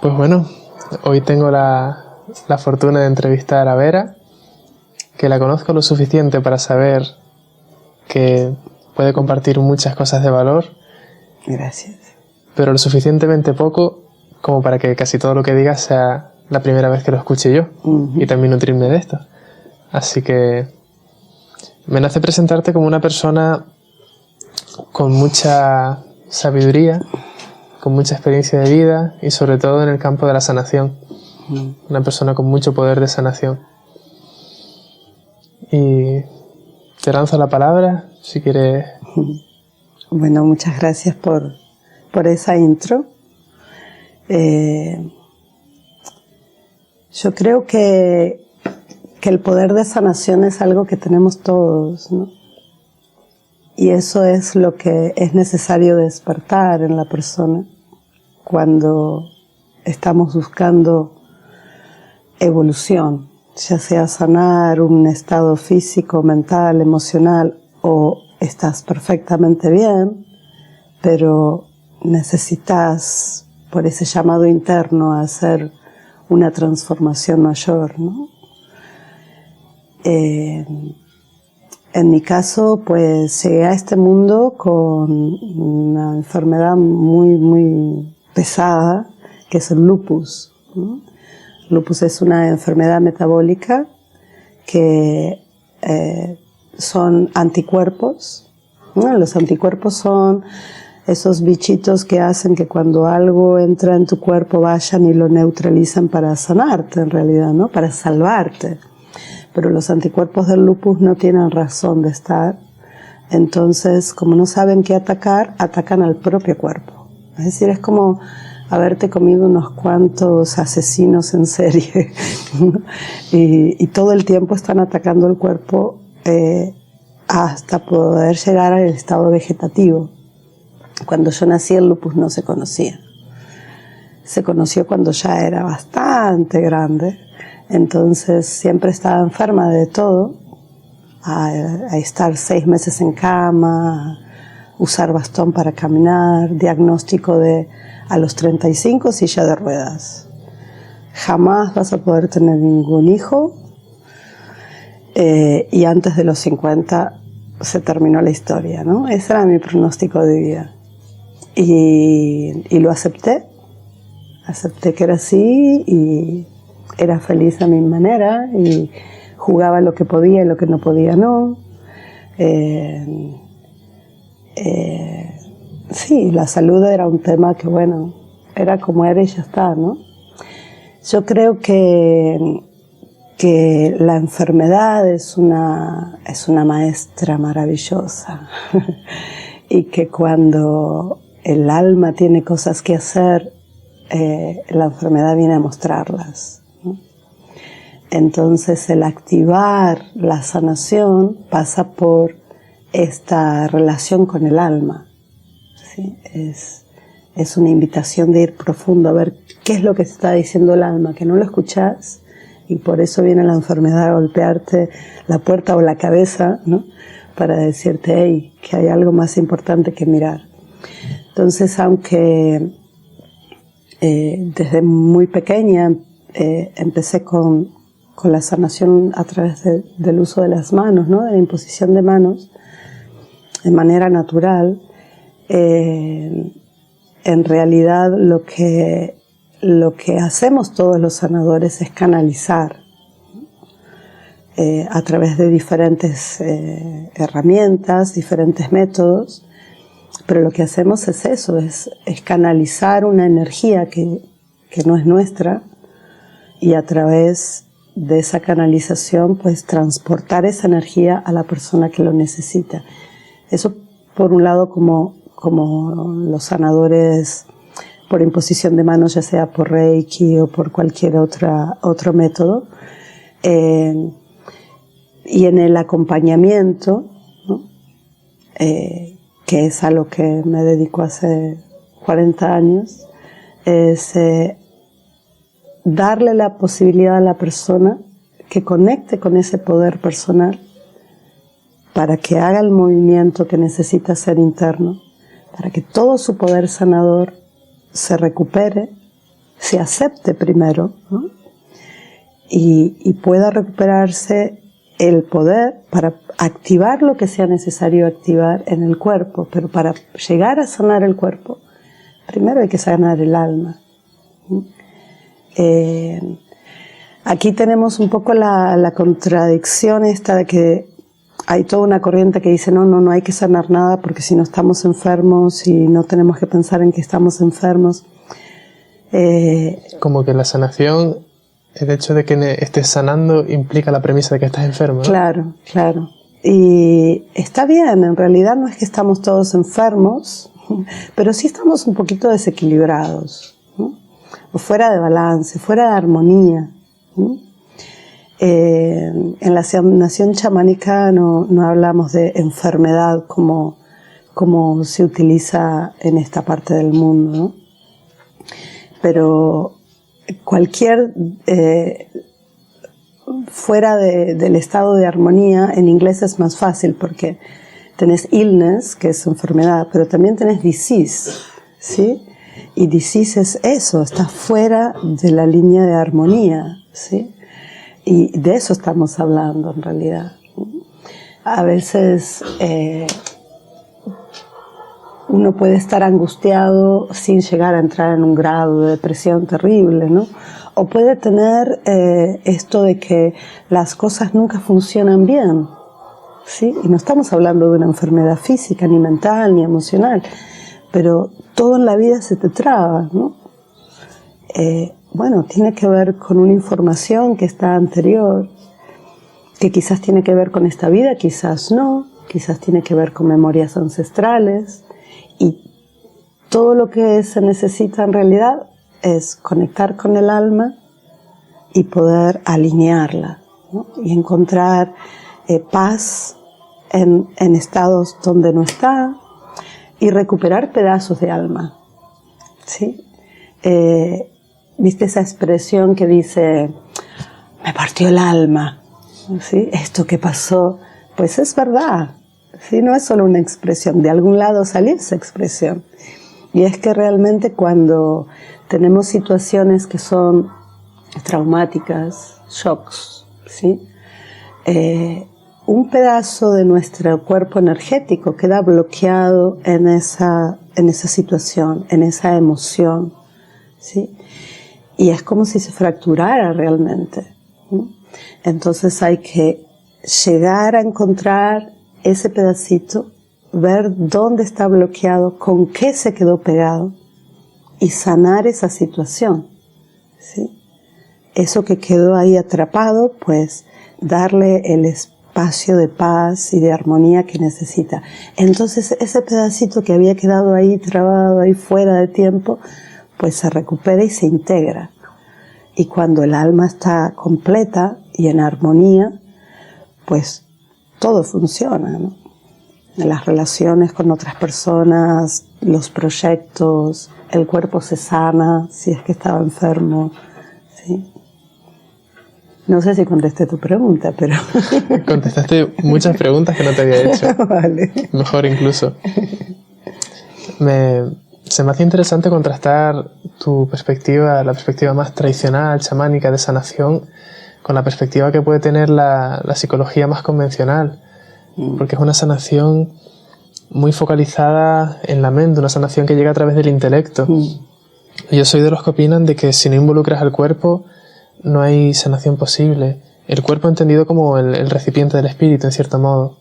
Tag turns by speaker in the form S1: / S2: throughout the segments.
S1: Pues bueno, hoy tengo la fortuna de entrevistar a Vera, que la conozco lo suficiente para saber que puede compartir muchas cosas de valor.
S2: Gracias.
S1: Pero lo suficientemente poco como para que casi todo lo que diga sea la primera vez que lo escuche yo y también nutrirme de esto. Así que me nace presentarte como una persona con mucha sabiduría, con mucha experiencia de vida y sobre todo en el campo de la sanación. Una persona con mucho poder de sanación. Y te lanzo la palabra, si quieres.
S2: Bueno, muchas gracias por esa intro. Yo creo que el poder de sanación es algo que tenemos todos, ¿no? Y eso es lo que es necesario despertar en la persona cuando estamos buscando evolución, ya sea sanar un estado físico, mental, emocional, o estás perfectamente bien, pero necesitas, por ese llamado interno, hacer una transformación mayor, ¿no? En mi caso, pues llegué a este mundo con una enfermedad muy pesada, que es el lupus, ¿no? Lupus es una enfermedad metabólica que son anticuerpos, ¿no? Los anticuerpos son esos bichitos que hacen que cuando algo entra en tu cuerpo vayan y lo neutralizan para sanarte en realidad, ¿no? Para salvarte. Pero los anticuerpos del lupus no tienen razón de estar. Entonces, como no saben qué atacar, atacan al propio cuerpo. Es decir, es como haberte comido unos cuantos asesinos en serie. y todo el tiempo están atacando el cuerpo hasta poder llegar al estado vegetativo. Cuando yo nací, el lupus no se conocía. Se conoció cuando ya era bastante grande. Entonces siempre estaba enferma de todo, a estar 6 meses en cama, usar bastón para caminar, diagnóstico de a los 35 silla de ruedas. Jamás vas a poder tener ningún hijo y antes de los 50 se terminó la historia, ¿no? Ese era mi pronóstico de vida. Y lo acepté que era así y era feliz a mi manera y jugaba lo que podía y lo que no podía no. Sí, la salud era un tema que, bueno, era como era y ya está, ¿no? Yo creo que la enfermedad es una maestra maravillosa y que cuando el alma tiene cosas que hacer, la enfermedad viene a mostrarlas, ¿no? Entonces el activar la sanación pasa por esta relación con el alma, ¿sí? Es una invitación de ir profundo a ver qué es lo que te está diciendo el alma, que no lo escuchás y por eso viene la enfermedad a golpearte la puerta o la cabeza, ¿no? Para decirte, hey, que hay algo más importante que mirar. Entonces, aunque desde muy pequeña empecé con la sanación a través del uso de las manos, ¿no? De la imposición de manos de manera natural, en realidad lo que hacemos todos los sanadores es canalizar a través de diferentes herramientas, diferentes métodos. Pero lo que hacemos es eso, es canalizar una energía que no es nuestra y a través de esa canalización pues transportar esa energía a la persona que lo necesita. Eso por un lado como los sanadores por imposición de manos, ya sea por Reiki o por cualquier otro método. Y en el acompañamiento, ¿no? Que es a lo que me dedico hace 40 años, es darle la posibilidad a la persona que conecte con ese poder personal para que haga el movimiento que necesita hacer interno, para que todo su poder sanador se recupere se acepte primero, ¿no? y pueda recuperarse el poder para activar lo que sea necesario activar en el cuerpo. Pero para llegar a sanar el cuerpo, primero hay que sanar el alma. Aquí tenemos un poco la contradicción esta de que hay toda una corriente que dice no hay que sanar nada porque si no estamos enfermos y no tenemos que pensar en que estamos enfermos.
S1: Como que la sanación, el hecho de que estés sanando implica la premisa de que estás enfermo, ¿no?
S2: Claro, claro. Y está bien, en realidad no es que estamos todos enfermos, pero sí estamos un poquito desequilibrados, ¿no? O fuera de balance, fuera de armonía, ¿no? En la sanación chamánica no hablamos de enfermedad como se utiliza en esta parte del mundo, ¿no? Pero cualquier fuera del estado de armonía, en inglés es más fácil porque tenés illness, que es enfermedad, pero también tenés disease, ¿sí? Y disease es eso, está fuera de la línea de armonía, ¿sí? Y de eso estamos hablando en realidad. A veces uno puede estar angustiado sin llegar a entrar en un grado de depresión terrible, ¿no? O puede tener esto de que las cosas nunca funcionan bien, ¿sí? Y no estamos hablando de una enfermedad física, ni mental, ni emocional, pero todo en la vida se te traba, ¿no? Bueno, tiene que ver con una información que está anterior, que quizás tiene que ver con esta vida, quizás no, quizás tiene que ver con memorias ancestrales, y todo lo que se necesita en realidad es conectar con el alma y poder alinearla, ¿no? Y encontrar paz en estados donde no está y recuperar pedazos de alma, ¿sí? ¿Viste esa expresión que dice, me partió el alma, ¿sí? Esto que pasó, pues es verdad, ¿sí? No es solo una expresión, de algún lado salió esa expresión. Y es que realmente cuando tenemos situaciones que son traumáticas, shocks, ¿sí? Un pedazo de nuestro cuerpo energético queda bloqueado en esa situación, en esa emoción, ¿sí? Y es como si se fracturara realmente, ¿sí? Entonces hay que llegar a encontrar ese pedacito, ver dónde está bloqueado, con qué se quedó pegado y sanar esa situación, ¿sí? Eso que quedó ahí atrapado, pues darle el espacio de paz y de armonía que necesita. Entonces ese pedacito que había quedado ahí trabado, ahí fuera de tiempo, pues se recupera y se integra. Y cuando el alma está completa y en armonía, pues todo funciona, ¿no? Las relaciones con otras personas, los proyectos, el cuerpo se sana si es que estaba enfermo, ¿sí? No sé si contesté tu pregunta, pero...
S1: Contestaste muchas preguntas que no te había hecho.
S2: Vale.
S1: Mejor incluso. Se me hace interesante contrastar tu perspectiva, la perspectiva más tradicional, chamánica, de sanación, con la perspectiva que puede tener la psicología más convencional. Porque es una sanación muy focalizada en la mente, una sanación que llega a través del intelecto. Yo soy de los que opinan de que si no involucras al cuerpo, no hay sanación posible. El cuerpo entendido como el recipiente del espíritu, en cierto modo.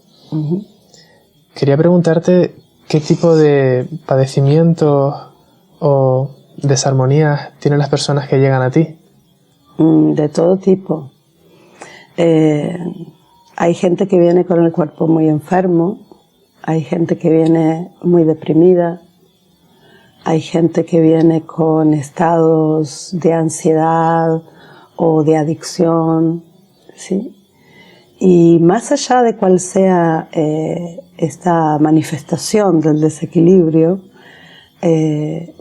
S1: Quería preguntarte qué tipo de padecimientos o desarmonías tienen las personas que llegan a ti.
S2: De todo tipo. Hay gente que viene con el cuerpo muy enfermo, hay gente que viene muy deprimida, hay gente que viene con estados de ansiedad o de adicción, ¿sí? Y más allá de cuál sea esta manifestación del desequilibrio,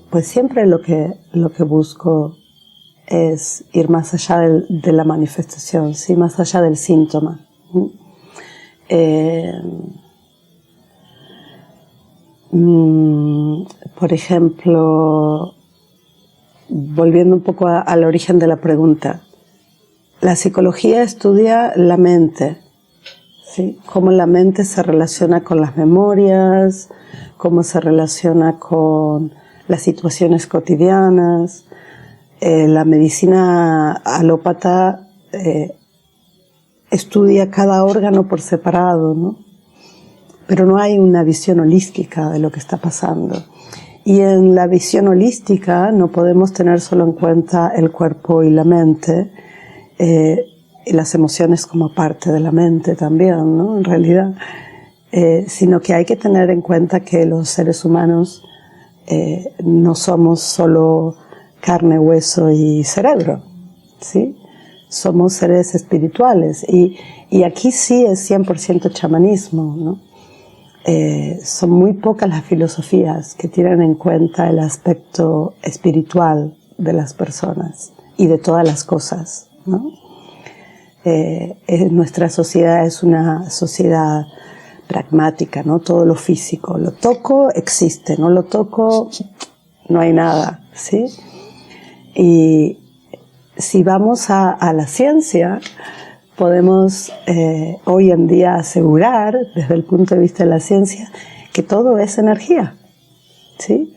S2: pues siempre lo que busco es ir más allá de la manifestación, ¿sí? Más allá del síntoma. Por ejemplo, volviendo un poco al origen de la pregunta, la psicología estudia la mente, ¿sí? Cómo la mente se relaciona con las memorias, cómo se relaciona con las situaciones cotidianas. La medicina alópata estudia cada órgano por separado, ¿no? Pero no hay una visión holística de lo que está pasando. Y en la visión holística no podemos tener solo en cuenta el cuerpo y la mente, y las emociones como parte de la mente también, ¿no? En realidad, sino que hay que tener en cuenta que los seres humanos no somos solo carne, hueso y cerebro, ¿sí? Somos seres espirituales y aquí sí es 100% chamanismo, ¿no? Son muy pocas las filosofías que tienen en cuenta el aspecto espiritual de las personas y de todas las cosas, ¿no? Nuestra sociedad es una sociedad pragmática, ¿no? Todo lo físico, lo toco, existe, no lo toco, no hay nada, ¿sí? Y si vamos a la ciencia, podemos hoy en día asegurar, desde el punto de vista de la ciencia, que todo es energía, ¿sí?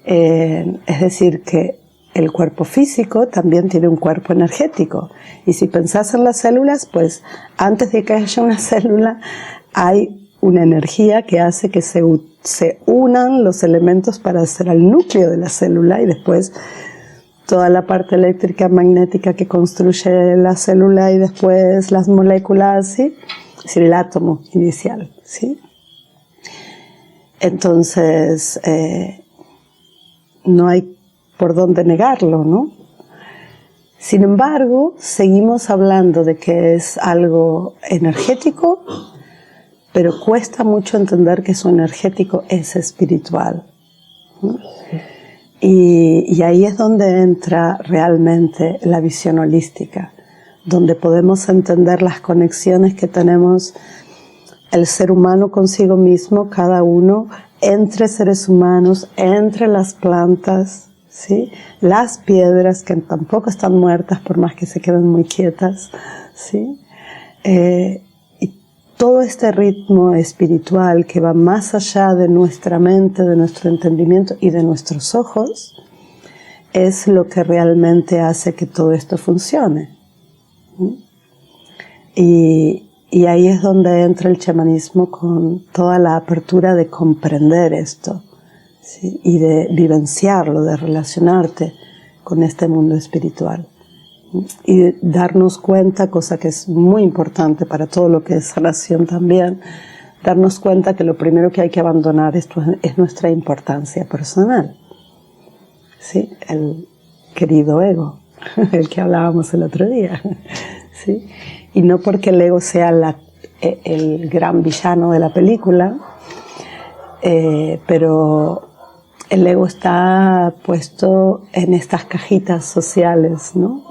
S2: Es decir, que el cuerpo físico también tiene un cuerpo energético. Y si pensás en las células, pues antes de que haya una célula, hay una energía que hace que se unan los elementos para hacer el núcleo de la célula y después toda la parte eléctrica magnética que construye la célula y después las moléculas, ¿sí? Es decir, el átomo inicial, ¿sí? Entonces, no hay por dónde negarlo, ¿no? Sin embargo, seguimos hablando de que es algo energético, pero cuesta mucho entender que eso energético es espiritual, ¿no? Y ahí es donde entra realmente la visión holística, donde podemos entender las conexiones que tenemos el ser humano consigo mismo, cada uno, entre seres humanos, entre las plantas, ¿sí? Las piedras que tampoco están muertas por más que se queden muy quietas, ¿sí? Y todo este ritmo espiritual que va más allá de nuestra mente, de nuestro entendimiento y de nuestros ojos, es lo que realmente hace que todo esto funcione. Y ahí es donde entra el chamanismo con toda la apertura de comprender esto, ¿sí? Y de vivenciarlo, de relacionarte con este mundo espiritual. Y darnos cuenta, cosa que es muy importante para todo lo que es sanación también, darnos cuenta que lo primero que hay que abandonar es nuestra importancia personal, ¿sí? El querido ego, el que hablábamos el otro día, ¿sí? Y no porque el ego sea el gran villano de la película, pero el ego está puesto en estas cajitas sociales, ¿no?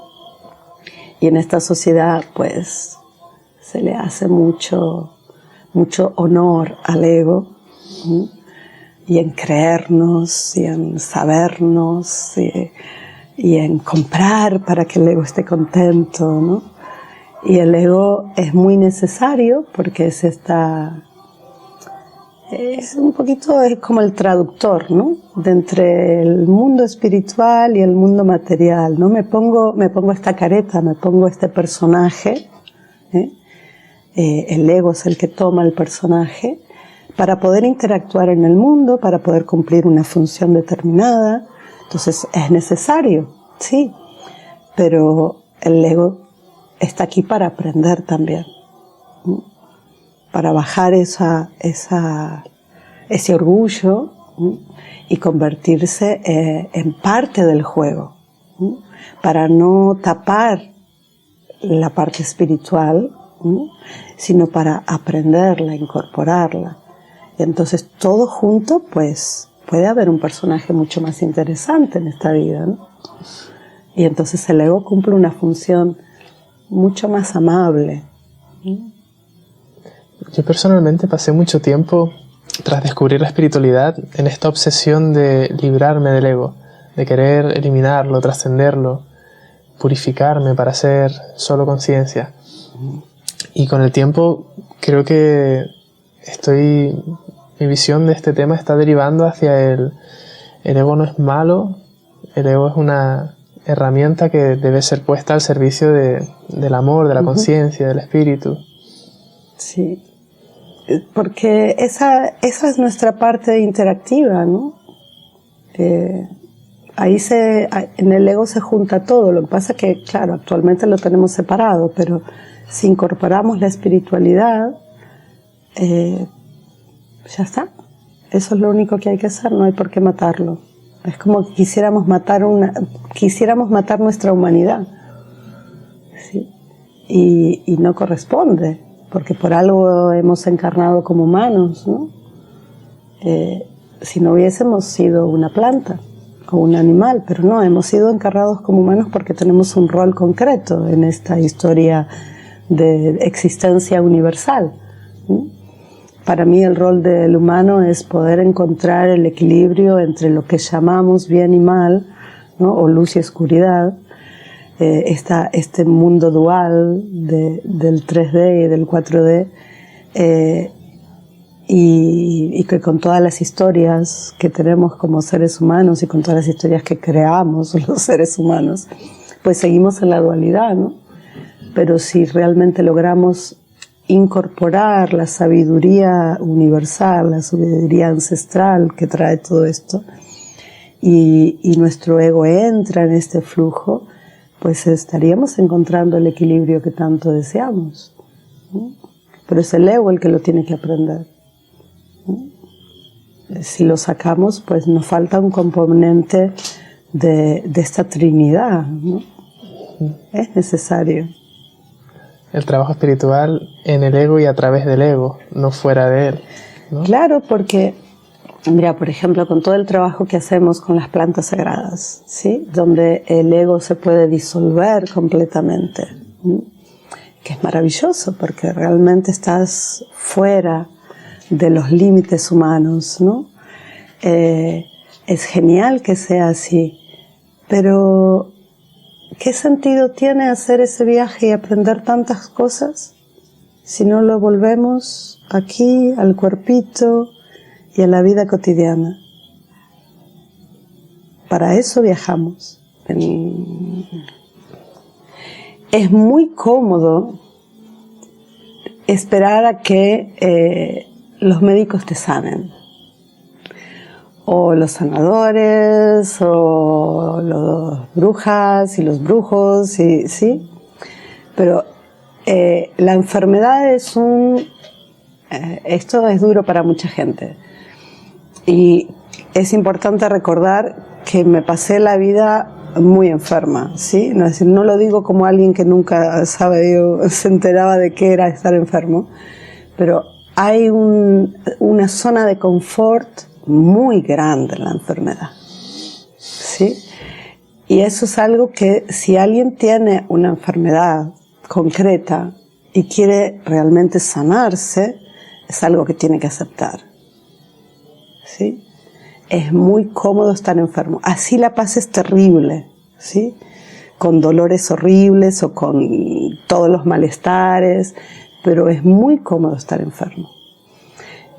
S2: Y en esta sociedad, pues, se le hace mucho honor al ego, ¿sí? Y en creernos, y en sabernos, y en comprar para que el ego esté contento, ¿no? Y el ego es muy necesario porque es un poquito, es como el traductor, ¿no? De entre el mundo espiritual y el mundo material, ¿no? Me pongo esta careta, me pongo este personaje, el ego es el que toma el personaje para poder interactuar en el mundo, para poder cumplir una función determinada. Entonces es necesario, sí, pero el ego está aquí para aprender también, ¿no? Para bajar ese orgullo, ¿no? Y convertirse en parte del juego, ¿no? Para no tapar la parte espiritual, ¿no? Sino para aprenderla, incorporarla. Y entonces todo junto, pues puede haber un personaje mucho más interesante en esta vida, ¿no? Y entonces el ego cumple una función mucho más amable.
S1: Yo personalmente pasé mucho tiempo, tras descubrir la espiritualidad, en esta obsesión de librarme del ego, de querer eliminarlo, trascenderlo, purificarme para ser solo conciencia. Y con el tiempo creo que mi visión de este tema está derivando hacia el ego no es malo, el ego es una herramienta que debe ser puesta al servicio del amor, de la conciencia, del espíritu.
S2: Sí, porque esa es nuestra parte interactiva, ¿no? Ahí en el ego se junta todo. Lo que pasa es que, claro, actualmente lo tenemos separado, pero si incorporamos la espiritualidad, ya está. Eso es lo único que hay que hacer, no hay por qué matarlo. Es como que quisiéramos matar nuestra humanidad, ¿sí? Y no corresponde, porque por algo hemos encarnado como humanos, ¿no? Si no hubiésemos sido una planta o un animal, pero no, hemos sido encarnados como humanos porque tenemos un rol concreto en esta historia de existencia universal, ¿sí? Para mí el rol del humano es poder encontrar el equilibrio entre lo que llamamos bien y mal, ¿no? O luz y oscuridad, este mundo dual del 3D y del 4D, y que con todas las historias que tenemos como seres humanos y con todas las historias que creamos los seres humanos, pues seguimos en la dualidad, ¿no? Pero si realmente logramos incorporar la sabiduría universal, la sabiduría ancestral que trae todo esto, y nuestro ego entra en este flujo, pues estaríamos encontrando el equilibrio que tanto deseamos, ¿no? Pero es el ego el que lo tiene que aprender, ¿no? Si lo sacamos, pues nos falta un componente de esta Trinidad, ¿no? Es necesario.
S1: El trabajo espiritual en el ego y a través del ego, no fuera de él, ¿no?
S2: Claro, porque, mira, por ejemplo, con todo el trabajo que hacemos con las plantas sagradas, ¿sí? Donde el ego se puede disolver completamente, ¿sí? Que es maravilloso, porque realmente estás fuera de los límites humanos, ¿no? Es genial que sea así, pero ¿qué sentido tiene hacer ese viaje y aprender tantas cosas si no lo volvemos aquí, al cuerpito y a la vida cotidiana? Para eso viajamos. Es muy cómodo esperar a que los médicos te sanen, o los sanadores, o las brujas y los brujos, ¿sí? Pero la enfermedad es esto es duro para mucha gente. Y es importante recordar que me pasé la vida muy enferma, ¿sí? No, es decir, no lo digo como alguien que nunca se enteraba de qué era estar enfermo, pero hay una zona de confort muy grande en la enfermedad, ¿sí? Y eso es algo que si alguien tiene una enfermedad concreta y quiere realmente sanarse, es algo que tiene que aceptar, ¿sí? Es muy cómodo estar enfermo. Así la pases terrible, ¿sí? Con dolores horribles o con todos los malestares, pero es muy cómodo estar enfermo.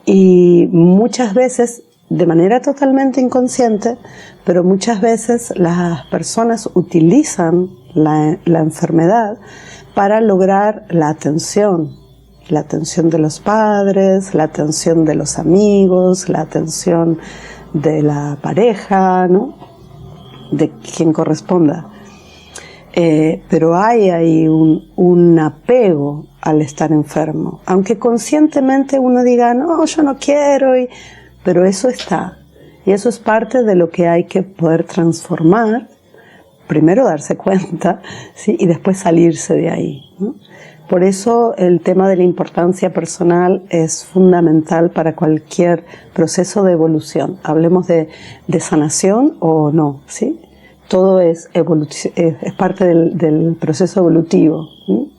S2: Y muchas veces, de manera totalmente inconsciente, pero muchas veces las personas utilizan la enfermedad para lograr la atención de los padres, la atención de los amigos, la atención de la pareja, ¿no? De quien corresponda. Pero hay ahí un apego al estar enfermo, aunque conscientemente uno diga, no, yo no quiero, pero eso está, y eso es parte de lo que hay que poder transformar, primero darse cuenta, ¿sí? Y después salirse de ahí, ¿no? Por eso el tema de la importancia personal es fundamental para cualquier proceso de evolución. Hablemos de sanación o no, ¿sí? Todo es parte del proceso evolutivo, ¿sí?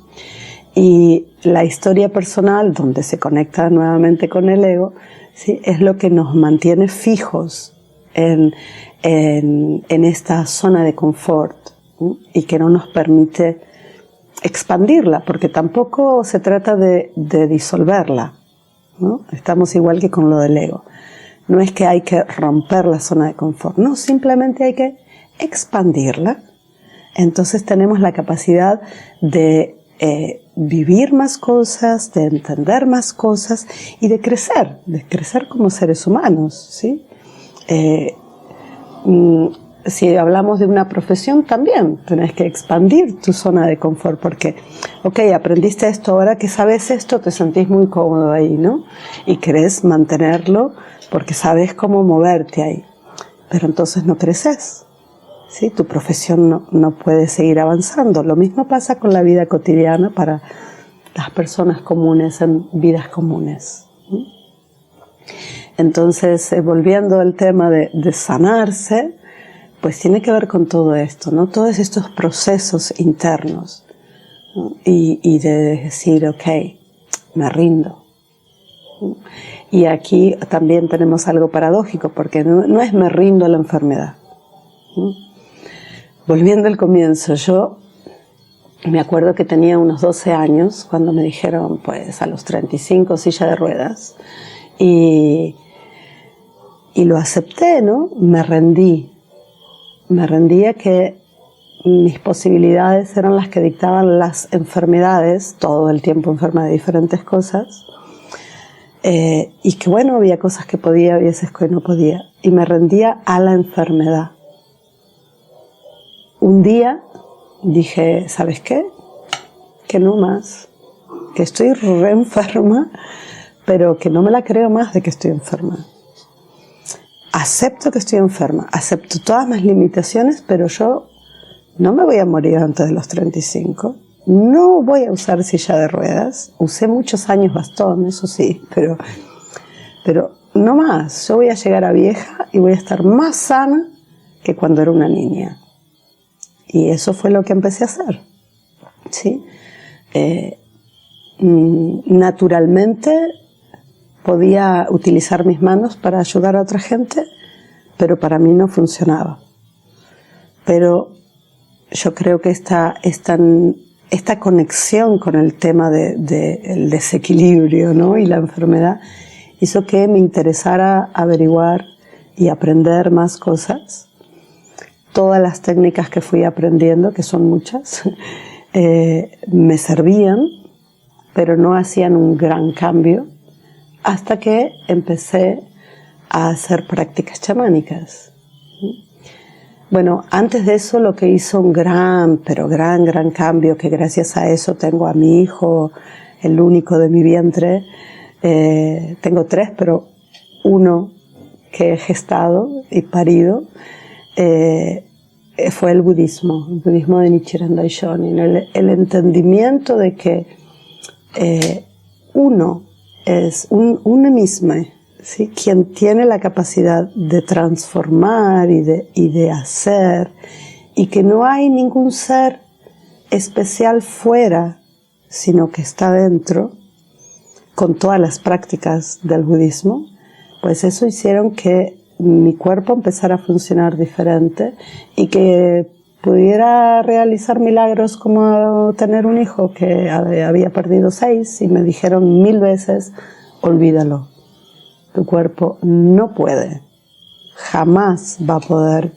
S2: Y la historia personal, donde se conecta nuevamente con el ego, ¿sí? Es lo que nos mantiene fijos en en esta zona de confort, ¿sí? Y que no nos permite expandirla, porque tampoco se trata de disolverla, ¿no? Estamos igual que con lo del ego. No es que hay que romper la zona de confort, no, simplemente hay que expandirla. Entonces tenemos la capacidad de vivir más cosas, de entender más cosas y de crecer como seres humanos, ¿sí? Si hablamos de una profesión, también tenés que expandir tu zona de confort, porque, ok, aprendiste esto, ahora que sabes esto, te sentís muy cómodo ahí, ¿no? Y querés mantenerlo porque sabes cómo moverte ahí. Pero entonces no creces, ¿sí? Tu profesión no puede seguir avanzando. Lo mismo pasa con la vida cotidiana para las personas comunes en vidas comunes, ¿sí? Entonces, volviendo al tema de sanarse, pues tiene que ver con todo esto, ¿no? Todos estos procesos internos, ¿no? Y de decir, ok, me rindo. Y aquí también tenemos algo paradójico, porque no es me rindo a la enfermedad. Volviendo al comienzo, yo me acuerdo que tenía unos 12 años cuando me dijeron, pues a los 35, silla de ruedas, y lo acepté, ¿no? Me rendí a que mis posibilidades eran las que dictaban las enfermedades, todo el tiempo enferma de diferentes cosas, y que bueno, había cosas que podía, había veces que no podía, y me rendía a la enfermedad. Un día dije, ¿sabes qué? Que no más, que estoy re enferma, pero que no me la creo más de que estoy enferma. Acepto que estoy enferma, acepto todas mis limitaciones, pero yo no me voy a morir antes de los 35. No voy a usar silla de ruedas. Usé muchos años bastón, eso sí, pero no más. Yo voy a llegar a vieja y voy a estar más sana que cuando era una niña. Y eso fue lo que empecé a hacer, ¿sí? Naturalmente podía utilizar mis manos para ayudar a otra gente, pero para mí no funcionaba. Pero yo creo que esta conexión con el tema del desequilibrio, ¿no? Y la enfermedad hizo que me interesara averiguar y aprender más cosas. Todas las técnicas que fui aprendiendo, que son muchas, me servían, pero no hacían un gran cambio, hasta que empecé a hacer prácticas chamánicas. Bueno, antes de eso lo que hizo un gran cambio, que gracias a eso tengo a mi hijo, el único de mi vientre, tengo 3, pero uno que he gestado y parido, fue el budismo de Nichiren Daishonin, el entendimiento de que uno es uno mismo, ¿sí? Quien tiene la capacidad de transformar y de hacer, y que no hay ningún ser especial fuera, sino que está dentro, con todas las prácticas del budismo, pues eso hicieron que mi cuerpo empezara a funcionar diferente y que pudiera realizar milagros como tener un hijo que había perdido 6 y me dijeron 1000 veces, olvídalo, tu cuerpo no puede, jamás va a poder.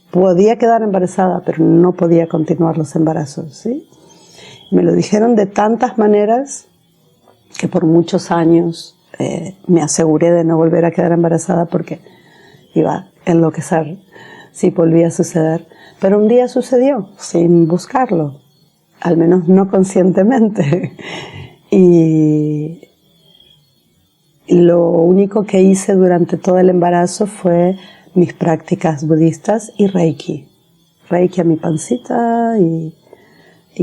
S2: Podía quedar embarazada, pero no podía continuar los embarazos, ¿sí? Me lo dijeron de tantas maneras que por muchos años me aseguré de no volver a quedar embarazada porque iba a enloquecer si volvía a suceder. Pero un día sucedió, sin buscarlo, al menos no conscientemente. Y lo único que hice durante todo el embarazo fue mis prácticas budistas y Reiki. Reiki a mi pancita y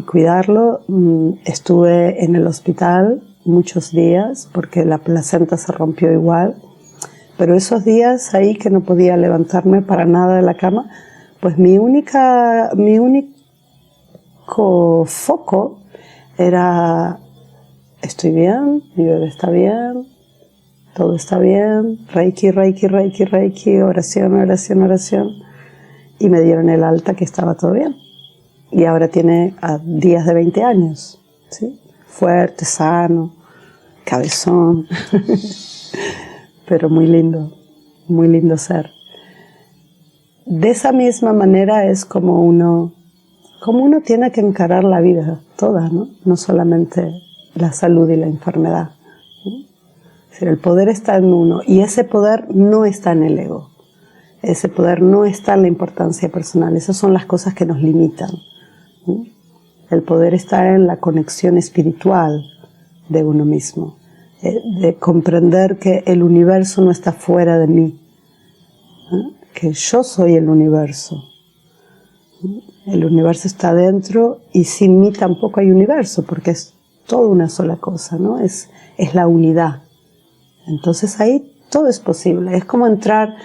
S2: cuidarlo. Estuve en el hospital muchos días porque la placenta se rompió igual. Pero esos días ahí que no podía levantarme para nada de la cama, pues mi único foco era: estoy bien, mi bebé está bien, todo está bien, Reiki, Reiki, Reiki, Reiki, oración, oración, oración, y me dieron el alta que estaba todo bien. Y ahora tiene días de 20 años, ¿sí? Fuerte, sano, cabezón, pero muy lindo ser. De esa misma manera es como uno tiene que encarar la vida toda, ¿no? No solamente la salud y la enfermedad. Es decir, el poder está en uno y ese poder no está en el ego. Ese poder no está en la importancia personal. Esas son las cosas que nos limitan. El poder está en la conexión espiritual de uno mismo, de comprender que el universo no está fuera de mí, que yo soy el universo. El universo está dentro y sin mí tampoco hay universo, porque es toda una sola cosa, ¿no? Es la unidad. Entonces ahí todo es posible. Es como entrar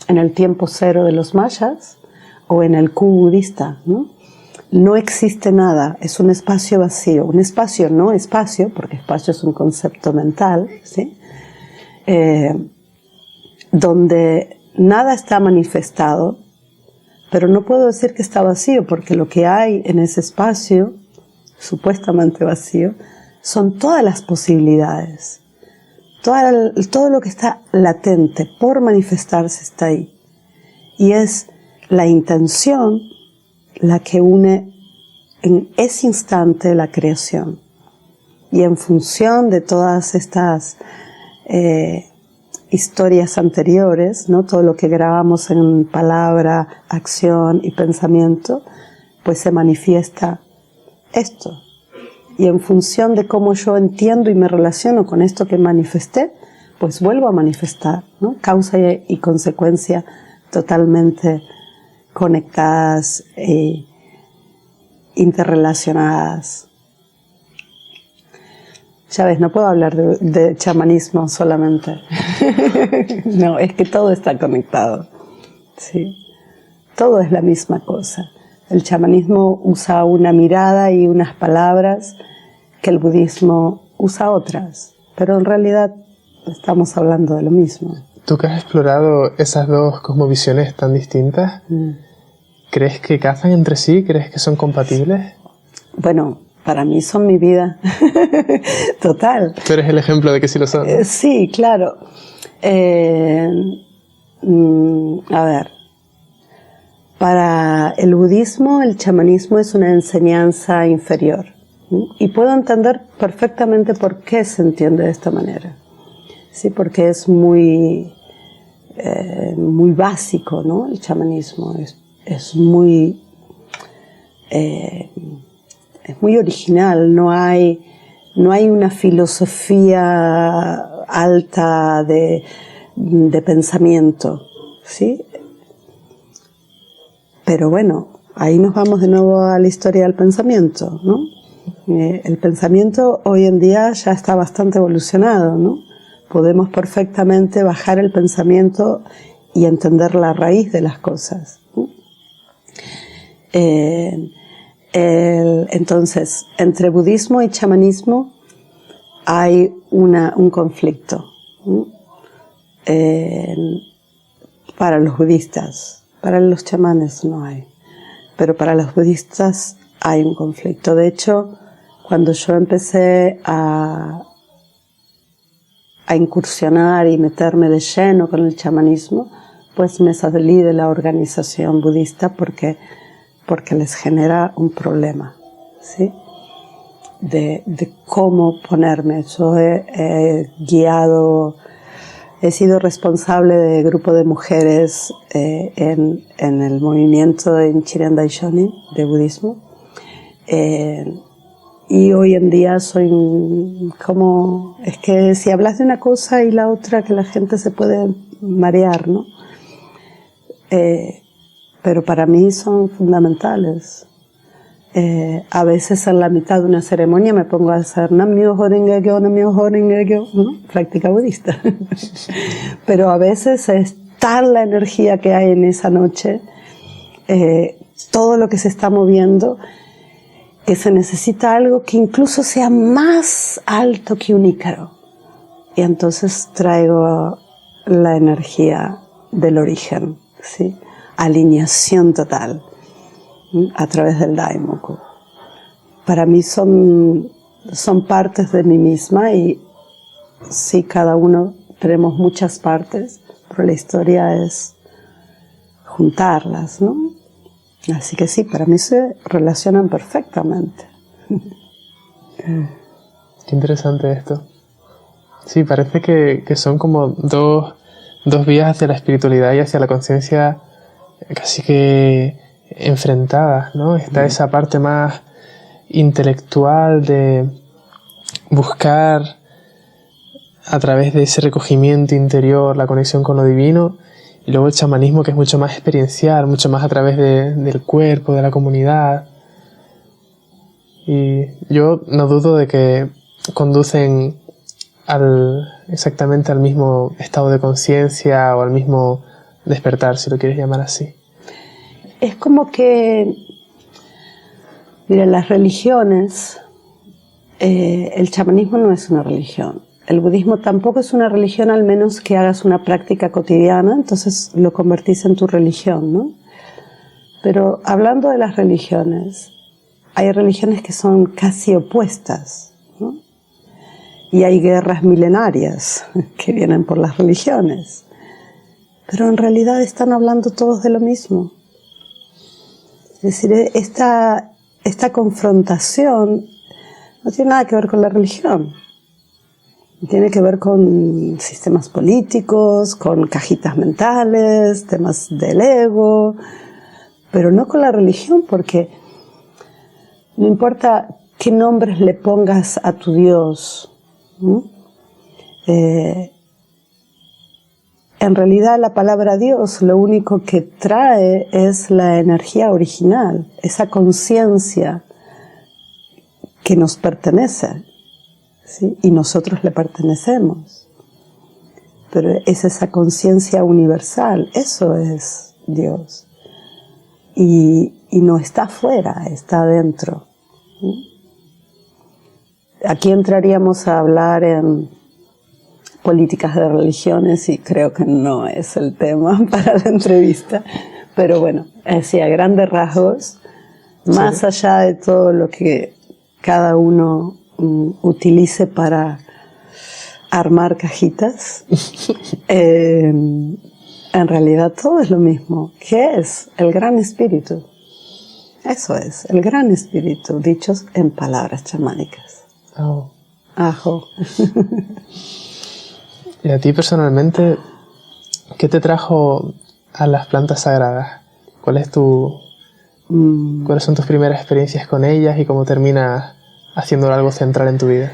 S2: en el tiempo cero de los mayas o en el Q budista, ¿no? No existe nada, es un espacio vacío. Un espacio no espacio, porque espacio es un concepto mental, ¿sí? Donde nada está manifestado, pero no puedo decir que está vacío, porque lo que hay en ese espacio, supuestamente vacío, son todas las posibilidades. Todo lo que está latente por manifestarse está ahí. Y es la intención la que une en ese instante la creación. Y en función de todas estas historias anteriores, ¿no? Todo lo que grabamos en palabra, acción y pensamiento, pues se manifiesta esto. Y en función de cómo yo entiendo y me relaciono con esto que manifesté, pues vuelvo a manifestar, ¿no? Causa y consecuencia totalmente conectadas e interrelacionadas. Ya ves, no puedo hablar de chamanismo solamente. No, es que todo está conectado. ¿Sí? Todo es la misma cosa. El chamanismo usa una mirada y unas palabras que el budismo usa otras, pero en realidad estamos hablando de lo mismo.
S1: Tú que has explorado esas dos cosmovisiones tan distintas, ¿crees que cazan entre sí? ¿Crees que son compatibles?
S2: Bueno, para mí son mi vida. Total.
S1: Tú eres el ejemplo de que sí lo son, ¿no?
S2: Sí, claro. A ver. Para el budismo, el chamanismo es una enseñanza inferior. Y puedo entender perfectamente por qué se entiende de esta manera. Sí, porque es muy básico, ¿no? El chamanismo es muy original. No hay una filosofía alta de pensamiento, ¿sí? Pero bueno, ahí nos vamos de nuevo a la historia del pensamiento, ¿no? El pensamiento hoy en día ya está bastante evolucionado, ¿no? Podemos perfectamente bajar el pensamiento y entender la raíz de las cosas, ¿no? Entonces, entre budismo y chamanismo hay un conflicto, ¿no? Para los budistas. Para los chamanes no hay, pero para los budistas hay un conflicto. De hecho, cuando yo empecé a incursionar y meterme de lleno con el chamanismo, pues me salí de la organización budista porque les genera un problema, ¿sí? De cómo ponerme. Yo he sido responsable de grupo de mujeres en el movimiento de Nichiren Daishonin de budismo. Y hoy en día soy como... Es que si hablas de una cosa y la otra, que la gente se puede marear, ¿no? Pero para mí son fundamentales. A veces en la mitad de una ceremonia me pongo a hacer Nam-myoho Renge-kyo, Nam-myoho Renge-kyo, ¿no? Práctica budista. Pero a veces es tal la energía que hay en esa noche, todo lo que se está moviendo, que se necesita algo que incluso sea más alto que un ícaro. y entonces traigo la energía del origen, ¿sí? Alineación total a través del Daimoku. Para mí son partes de mí misma y sí, cada uno tenemos muchas partes, pero la historia es juntarlas, ¿no? Así que sí, para mí se relacionan perfectamente.
S1: Qué interesante esto. Sí, parece que son como dos vías hacia la espiritualidad y hacia la conciencia casi que enfrentadas, ¿no? Está esa parte más intelectual de buscar a través de ese recogimiento interior la conexión con lo divino, y luego el chamanismo, que es mucho más experiencial, mucho más a través del cuerpo, de la comunidad. Y yo no dudo de que conducen exactamente al mismo estado de conciencia o al mismo despertar, si lo quieres llamar así.
S2: Es como que, mira, las religiones, el chamanismo no es una religión, el budismo tampoco es una religión, al menos que hagas una práctica cotidiana, entonces lo convertís en tu religión, ¿no? Pero hablando de las religiones, hay religiones que son casi opuestas, ¿no? Y hay guerras milenarias que vienen por las religiones, pero en realidad están hablando todos de lo mismo. Es decir, esta confrontación no tiene nada que ver con la religión. Tiene que ver con sistemas políticos, con cajitas mentales, temas del ego, pero no con la religión, porque no importa qué nombres le pongas a tu Dios, en realidad la palabra Dios lo único que trae es la energía original, esa conciencia que nos pertenece, ¿sí? Y nosotros le pertenecemos. Pero es esa conciencia universal, eso es Dios. Y no está afuera, está adentro. Aquí entraríamos a hablar en políticas de religiones y creo que no es el tema para la entrevista. Pero bueno, así a grandes rasgos, más allá de todo lo que cada uno utilice para armar cajitas, en realidad todo es lo mismo. ¿Qué es? El gran espíritu. Eso es, el gran espíritu, dichos en palabras chamánicas.
S1: Oh.
S2: Ajo.
S1: Y a ti personalmente, ¿qué te trajo a las plantas sagradas? ¿Cuáles son tus primeras experiencias con ellas y cómo terminas haciendo algo central en tu vida?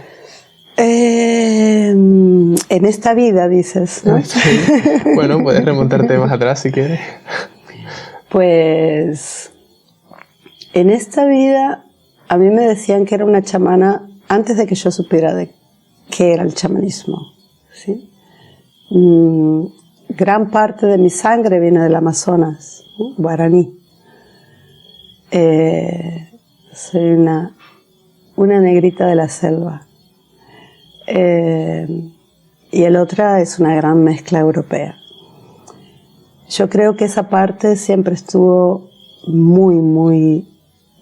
S2: En esta vida, dices, ¿no?
S1: Bueno, puedes remontarte más atrás si quieres.
S2: Pues en esta vida a mí me decían que era una chamana antes de que yo supiera de qué era el chamanismo, ¿sí? Gran parte de mi sangre viene del Amazonas, ¿no? Guaraní. Soy una negrita de la selva. Y el otra es una gran mezcla europea. Yo creo que esa parte siempre estuvo muy, muy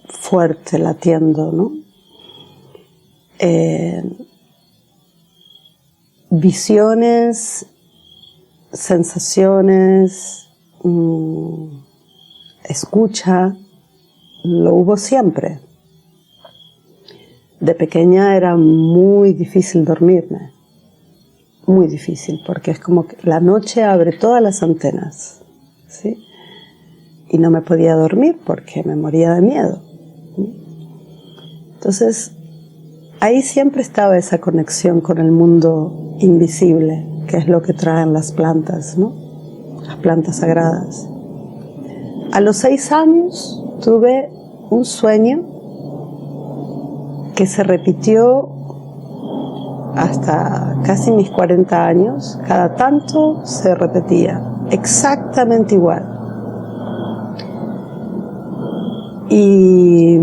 S2: fuerte latiendo, ¿no? Visiones, sensaciones, escucha, lo hubo siempre. De pequeña era muy difícil dormirme, muy difícil, porque es como que la noche abre todas las antenas, ¿sí? Y no me podía dormir porque me moría de miedo. Entonces, ahí siempre estaba esa conexión con el mundo invisible, que es lo que traen las plantas, ¿no? Las plantas sagradas. A los 6 años tuve un sueño que se repitió hasta casi mis 40 años. Cada tanto se repetía, exactamente igual. Y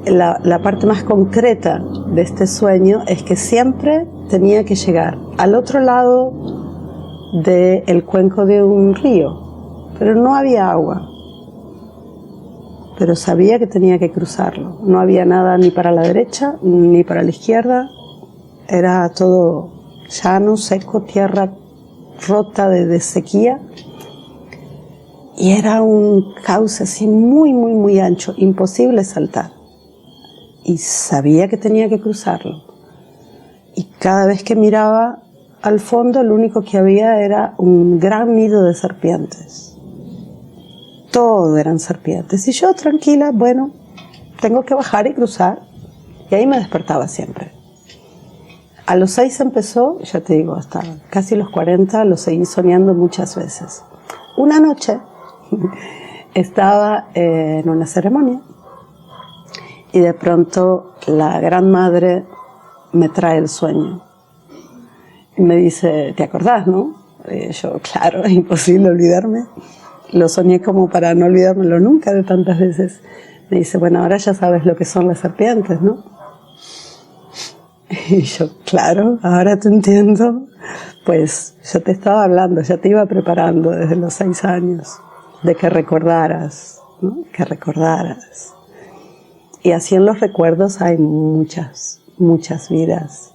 S2: la parte más concreta de este sueño es que siempre tenía que llegar al otro lado del cuenco de un río, pero no había agua. Pero sabía que tenía que cruzarlo. No había nada ni para la derecha ni para la izquierda. Era todo llano, seco, tierra rota de sequía. Y era un cauce así muy, muy, muy ancho, imposible saltar. Y sabía que tenía que cruzarlo. Y cada vez que miraba al fondo, lo único que había era un gran nido de serpientes. Todo eran serpientes. Y yo, tranquila, bueno, tengo que bajar y cruzar. Y ahí me despertaba siempre. A los 6 empezó, ya te digo, hasta casi los 40, lo seguí soñando muchas veces. Una noche estaba en una ceremonia y de pronto la gran madre me trae el sueño y me dice, ¿te acordás, no? Y yo, claro, es imposible olvidarme. Lo soñé como para no olvidármelo nunca de tantas veces. Me dice, bueno, ahora ya sabes lo que son las serpientes, ¿no? Y yo, claro, ahora te entiendo. Pues yo te estaba hablando, ya te iba preparando desde los 6 años, de que recordaras, ¿no? Que recordaras. Y así en los recuerdos hay muchas, muchas vidas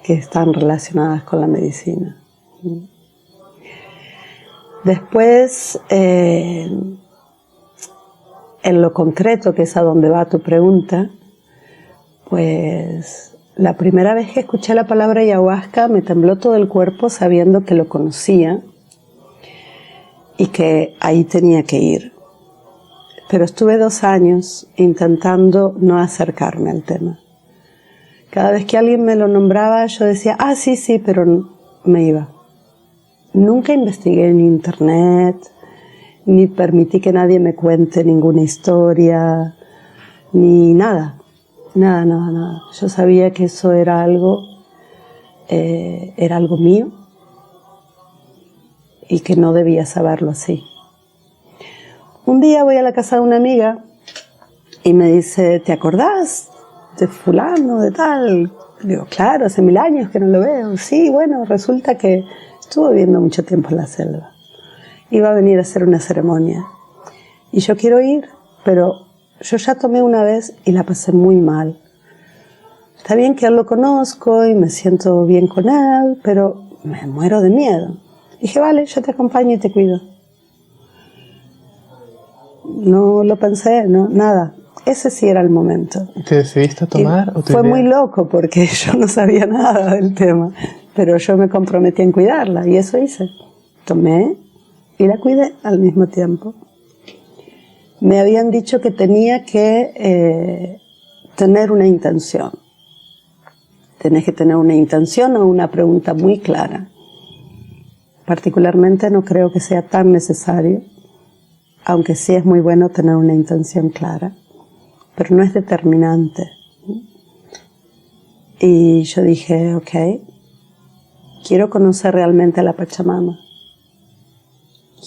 S2: que están relacionadas con la medicina. Después, en lo concreto, que es a donde va tu pregunta, pues la primera vez que escuché la palabra ayahuasca me tembló todo el cuerpo sabiendo que lo conocía y que ahí tenía que ir. Pero estuve 2 años intentando no acercarme al tema. Cada vez que alguien me lo nombraba yo decía, ah, sí, sí, pero me iba. Nunca investigué en internet, ni permití que nadie me cuente ninguna historia, ni nada. Nada, nada, nada. Yo sabía que eso era algo mío y que no debía saberlo así. Un día voy a la casa de una amiga y me dice, ¿te acordás de fulano, de tal? Digo, claro, hace 1000 años que no lo veo. Sí, bueno, resulta que estuvo viviendo mucho tiempo en la selva. Iba a venir a hacer una ceremonia. Y yo quiero ir, pero yo ya tomé una vez y la pasé muy mal. Está bien que él lo conozco y me siento bien con él, pero me muero de miedo. Dije, vale, yo te acompaño y te cuido. No lo pensé, no, nada. Ese sí era el momento.
S1: ¿Te decidiste a tomar? ¿O
S2: fue muy loco porque yo no sabía nada del tema, pero yo me comprometí en cuidarla y eso hice. Tomé y la cuidé al mismo tiempo. Me habían dicho que tenía que tener una intención. Tenés que tener una intención o una pregunta muy clara. Particularmente no creo que sea tan necesario, aunque sí es muy bueno tener una intención clara, pero no es determinante. Y yo dije, ok, quiero conocer realmente a la Pachamama.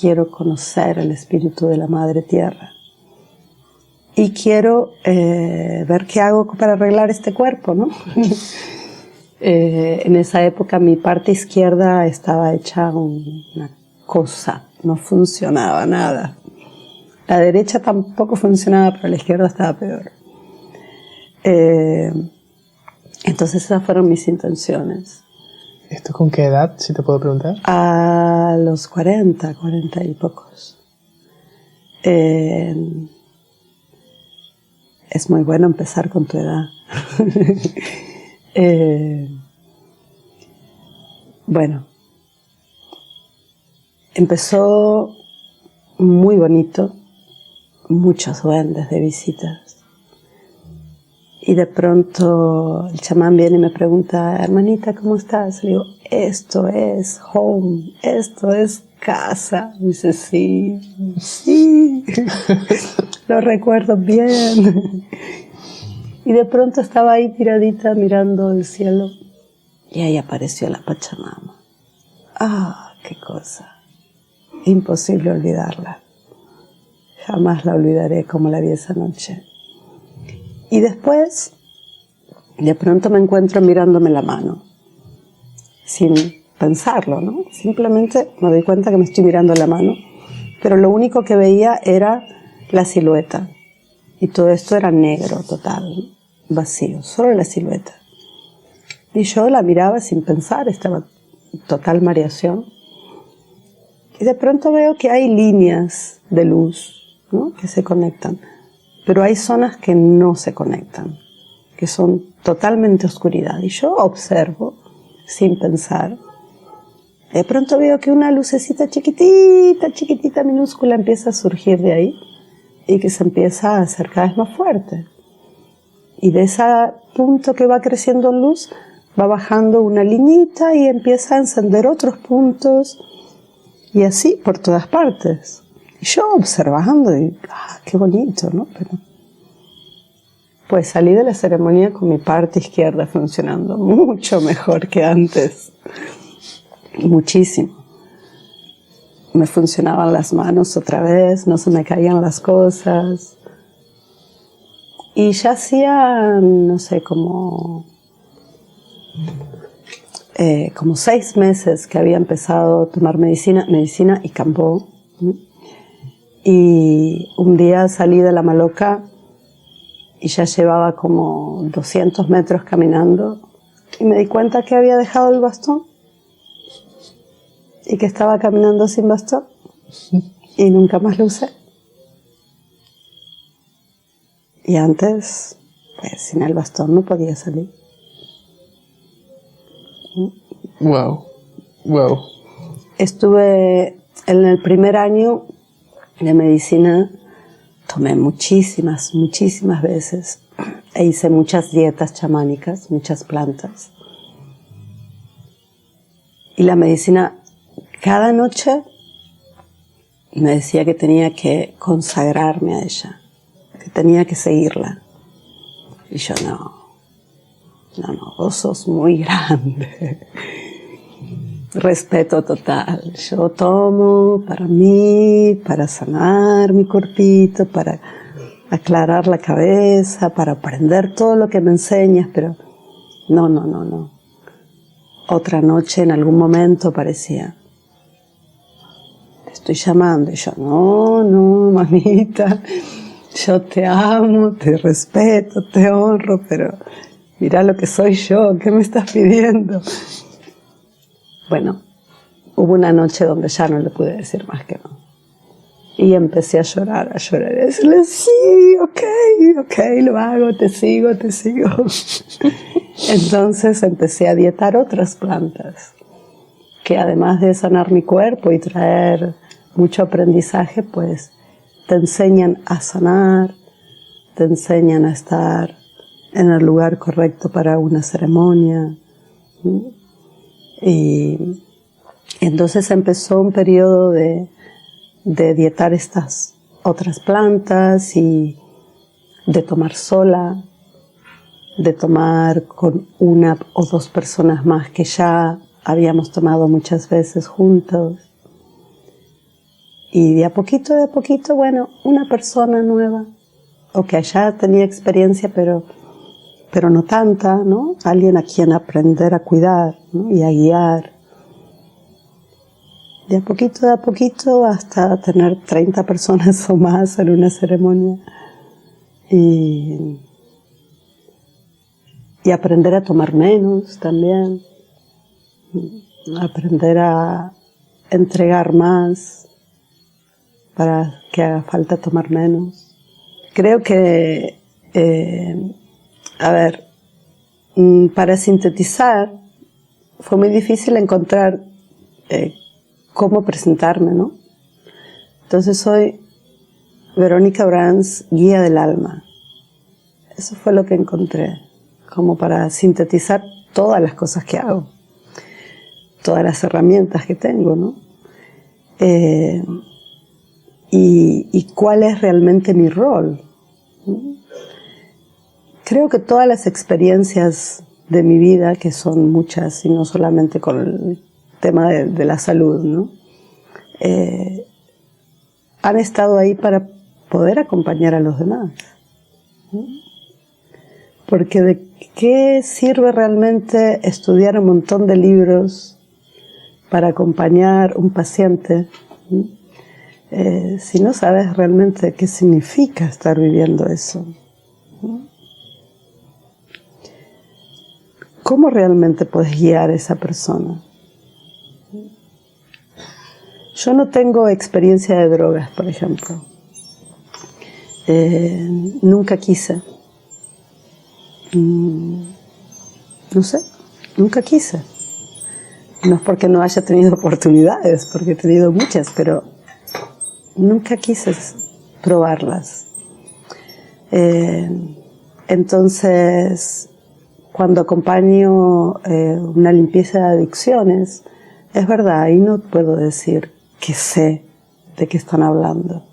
S2: Quiero conocer el espíritu de la Madre Tierra. Y quiero ver qué hago para arreglar este cuerpo, ¿no? En esa época mi parte izquierda estaba hecha una cosa, no funcionaba nada. La derecha tampoco funcionaba, pero la izquierda estaba peor. Entonces esas fueron mis intenciones.
S1: ¿Esto con qué edad, si te puedo preguntar?
S2: A los 40 y pocos. Es muy bueno empezar con tu edad. Bueno, empezó muy bonito, muchos duendes de visitas. Y de pronto el chamán viene y me pregunta, hermanita, ¿cómo estás? Le digo, esto es home, esto es casa. Y dice, sí, sí, lo recuerdo bien. Y de pronto estaba ahí tiradita mirando el cielo y ahí apareció la Pachamama. ¡Ah, qué cosa! Imposible olvidarla. Jamás la olvidaré como la vi esa noche. Y después De pronto me encuentro mirándome la mano, sin pensarlo, ¿no? Simplemente me doy cuenta que me estoy mirando la mano, pero lo único que veía era la silueta. Y todo esto era negro, total, vacío, solo la silueta. Y yo la miraba sin pensar, estaba en total mareación. Y de pronto veo que hay líneas de luz, ¿no?, que se conectan, pero hay zonas que no se conectan, que son totalmente oscuridad. Y yo observo, sin pensar. De pronto veo que una lucecita chiquitita, chiquitita, minúscula, empieza a surgir de ahí y que se empieza a hacer cada vez más fuerte. Y de ese punto que va creciendo en luz, va bajando una liñita y empieza a encender otros puntos, y así por todas partes. Y yo observando, y qué bonito, ¿no? Pero pues salí de la ceremonia con mi parte izquierda funcionando mucho mejor que antes. Muchísimo. Me funcionaban las manos otra vez, no se me caían las cosas. Y ya hacía, no sé, como 6 meses que había empezado a tomar medicina y Cambó. Y un día salí de la Maloca y ya llevaba como 200 metros caminando y me di cuenta que había dejado el bastón y que estaba caminando sin bastón y nunca más lo usé. Y antes, pues sin el bastón no podía salir.
S1: Wow, wow.
S2: Estuve en el primer año de medicina, tomé muchísimas veces e hice muchas dietas chamánicas, muchas plantas. Y la medicina, cada noche me decía que tenía que consagrarme a ella, que tenía que seguirla. Y yo no, vos sos muy grande. Respeto total. Yo tomo para mí, para sanar mi cuerpito, para aclarar la cabeza, para aprender todo lo que me enseñas, pero no. Otra noche, en algún momento, parecía, te estoy llamando. Y yo, no, mamita, yo te amo, te respeto, te honro, pero mirá lo que soy yo, ¿qué me estás pidiendo? Bueno, hubo una noche donde ya no le pude decir más que no. Y empecé a llorar, y decirle, sí, ok, lo hago, te sigo. Entonces empecé a dietar otras plantas, que además de sanar mi cuerpo y traer mucho aprendizaje, pues te enseñan a sanar, te enseñan a estar en el lugar correcto para una ceremonia. Y entonces empezó un periodo de dietar estas otras plantas y de tomar sola, de tomar con 1 o 2 personas más que ya habíamos tomado muchas veces juntos. Y de a poquito, bueno, una persona nueva, o que ya tenía experiencia, pero no tanta, ¿no? Alguien a quien aprender a cuidar, ¿no?, y a guiar. De a poquito hasta tener 30 personas o más en una ceremonia. Y aprender a tomar menos también. Aprender a entregar más para que haga falta tomar menos. Creo que para sintetizar, fue muy difícil encontrar cómo presentarme, ¿no? Entonces soy Verónica Brands, guía del alma. Eso fue lo que encontré, como para sintetizar todas las cosas que hago, todas las herramientas que tengo, ¿no? Y cuál es realmente mi rol, ¿no? Creo que todas las experiencias de mi vida, que son muchas y no solamente con el tema de la salud, ¿no?, han estado ahí para poder acompañar a los demás, ¿no? Porque ¿de qué sirve realmente estudiar un montón de libros para acompañar un paciente si no sabes realmente qué significa estar viviendo eso? ¿Cómo realmente puedes guiar a esa persona? Yo no tengo experiencia de drogas, por ejemplo. Nunca quise. No sé, nunca quise. No es porque no haya tenido oportunidades, porque he tenido muchas, pero nunca quise probarlas. Entonces, cuando acompaño una limpieza de adicciones, es verdad, ahí no puedo decir que sé de qué están hablando.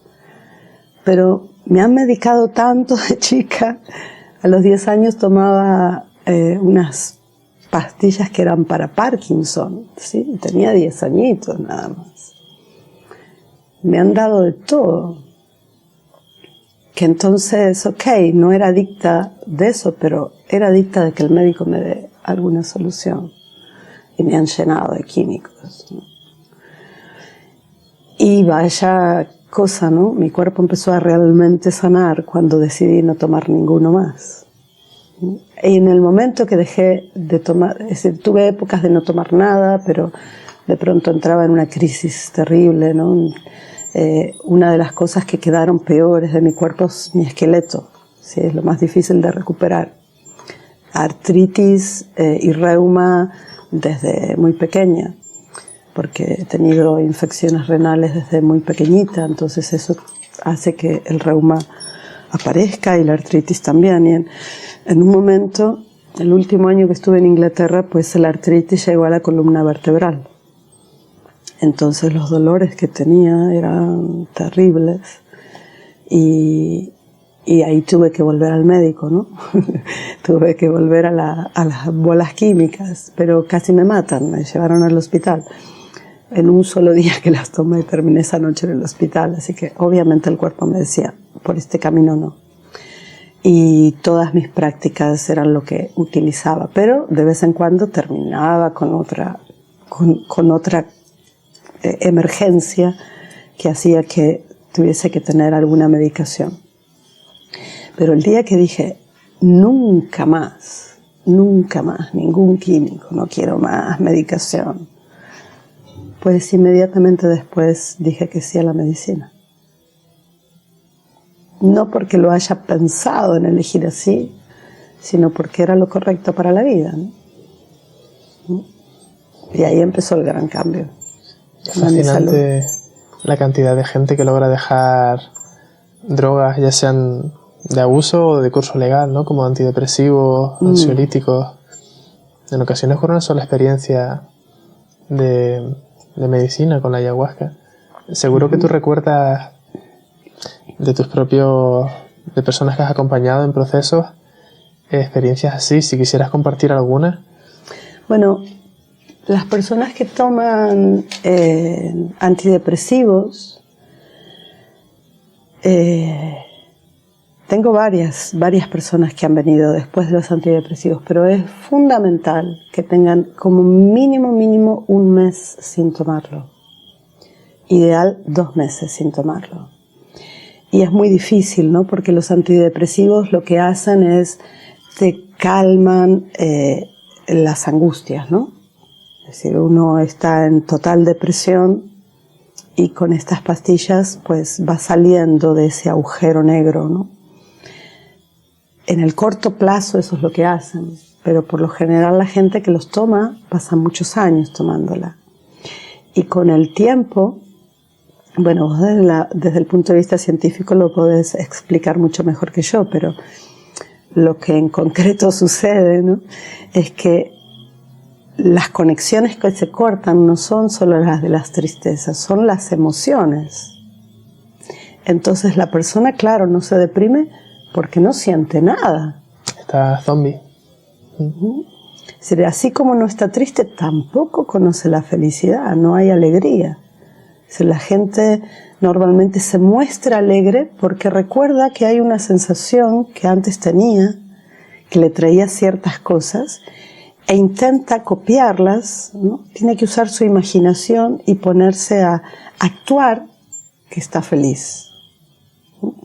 S2: Pero me han medicado tanto de chica. A los 10 años tomaba unas pastillas que eran para Parkinson, ¿sí? Tenía 10 añitos nada más. Me han dado de todo. Que entonces, ok, no era adicta de eso, pero era adicta de que el médico me dé alguna solución. Y me han llenado de químicos, ¿no? Y vaya cosa, ¿no? Mi cuerpo empezó a realmente sanar cuando decidí no tomar ninguno más. Y en el momento que dejé de tomar, es decir, tuve épocas de no tomar nada, pero de pronto entraba en una crisis terrible, ¿no? Una de las cosas que quedaron peores de mi cuerpo es mi esqueleto, ¿sí? Es lo más difícil de recuperar. Artritis y reuma desde muy pequeña, porque he tenido infecciones renales desde muy pequeñita, entonces eso hace que el reuma aparezca y la artritis también. Y en un momento, el último año que estuve en Inglaterra, pues la artritis llegó a la columna vertebral. Entonces los dolores que tenía eran terribles y ahí tuve que volver al médico, ¿no? Tuve que volver a las bolas químicas, pero casi me matan, me llevaron al hospital. En un solo día que las tomé, terminé esa noche en el hospital, así que obviamente el cuerpo me decía, por este camino no. Y todas mis prácticas eran lo que utilizaba, pero de vez en cuando terminaba con otra emergencia que hacía que tuviese que tener alguna medicación. Pero el día que dije, nunca más, ningún químico, no quiero más medicación, pues inmediatamente después dije que sí a la medicina. No porque lo haya pensado en elegir así, sino porque era lo correcto para la vida, ¿no? Y ahí empezó el gran cambio.
S1: Es fascinante la cantidad de gente que logra dejar drogas, ya sean de abuso o de curso legal, ¿no? Como antidepresivos, ansiolíticos. En ocasiones con una sola experiencia de medicina con la ayahuasca. Seguro que tú recuerdas de tus propios, de personas que has acompañado en procesos, experiencias así, si quisieras compartir alguna.
S2: Bueno, las personas que toman antidepresivos, tengo varias personas que han venido después de los antidepresivos, pero es fundamental que tengan como mínimo un mes sin tomarlo. Ideal 2 meses sin tomarlo. Y es muy difícil, ¿no? Porque los antidepresivos lo que hacen es te calman las angustias, ¿no? Es decir, uno está en total depresión y con estas pastillas pues va saliendo de ese agujero negro, ¿no? En el corto plazo eso es lo que hacen, pero por lo general la gente que los toma pasa muchos años tomándola. Y con el tiempo, bueno, vos desde el punto de vista científico lo podés explicar mucho mejor que yo, pero lo que en concreto sucede, ¿no? Es que las conexiones que se cortan no son solo las de las tristezas, son las emociones. Entonces la persona, claro, no se deprime porque no siente nada.
S1: Está zombie.
S2: Es decir, así como no está triste, tampoco conoce la felicidad, no hay alegría. Es decir, la gente normalmente se muestra alegre porque recuerda que hay una sensación que antes tenía, que le traía ciertas cosas e intenta copiarlas, ¿no? Tiene que usar su imaginación y ponerse a actuar que está feliz, ¿no?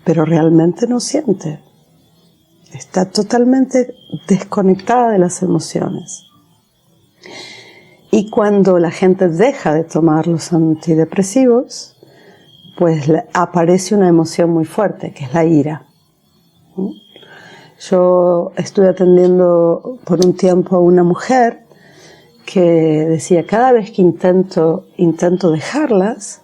S2: Pero realmente no siente. Está totalmente desconectada de las emociones. Y cuando la gente deja de tomar los antidepresivos, pues aparece una emoción muy fuerte, que es la ira. Yo estuve atendiendo por un tiempo a una mujer que decía, cada vez que intento dejarlas,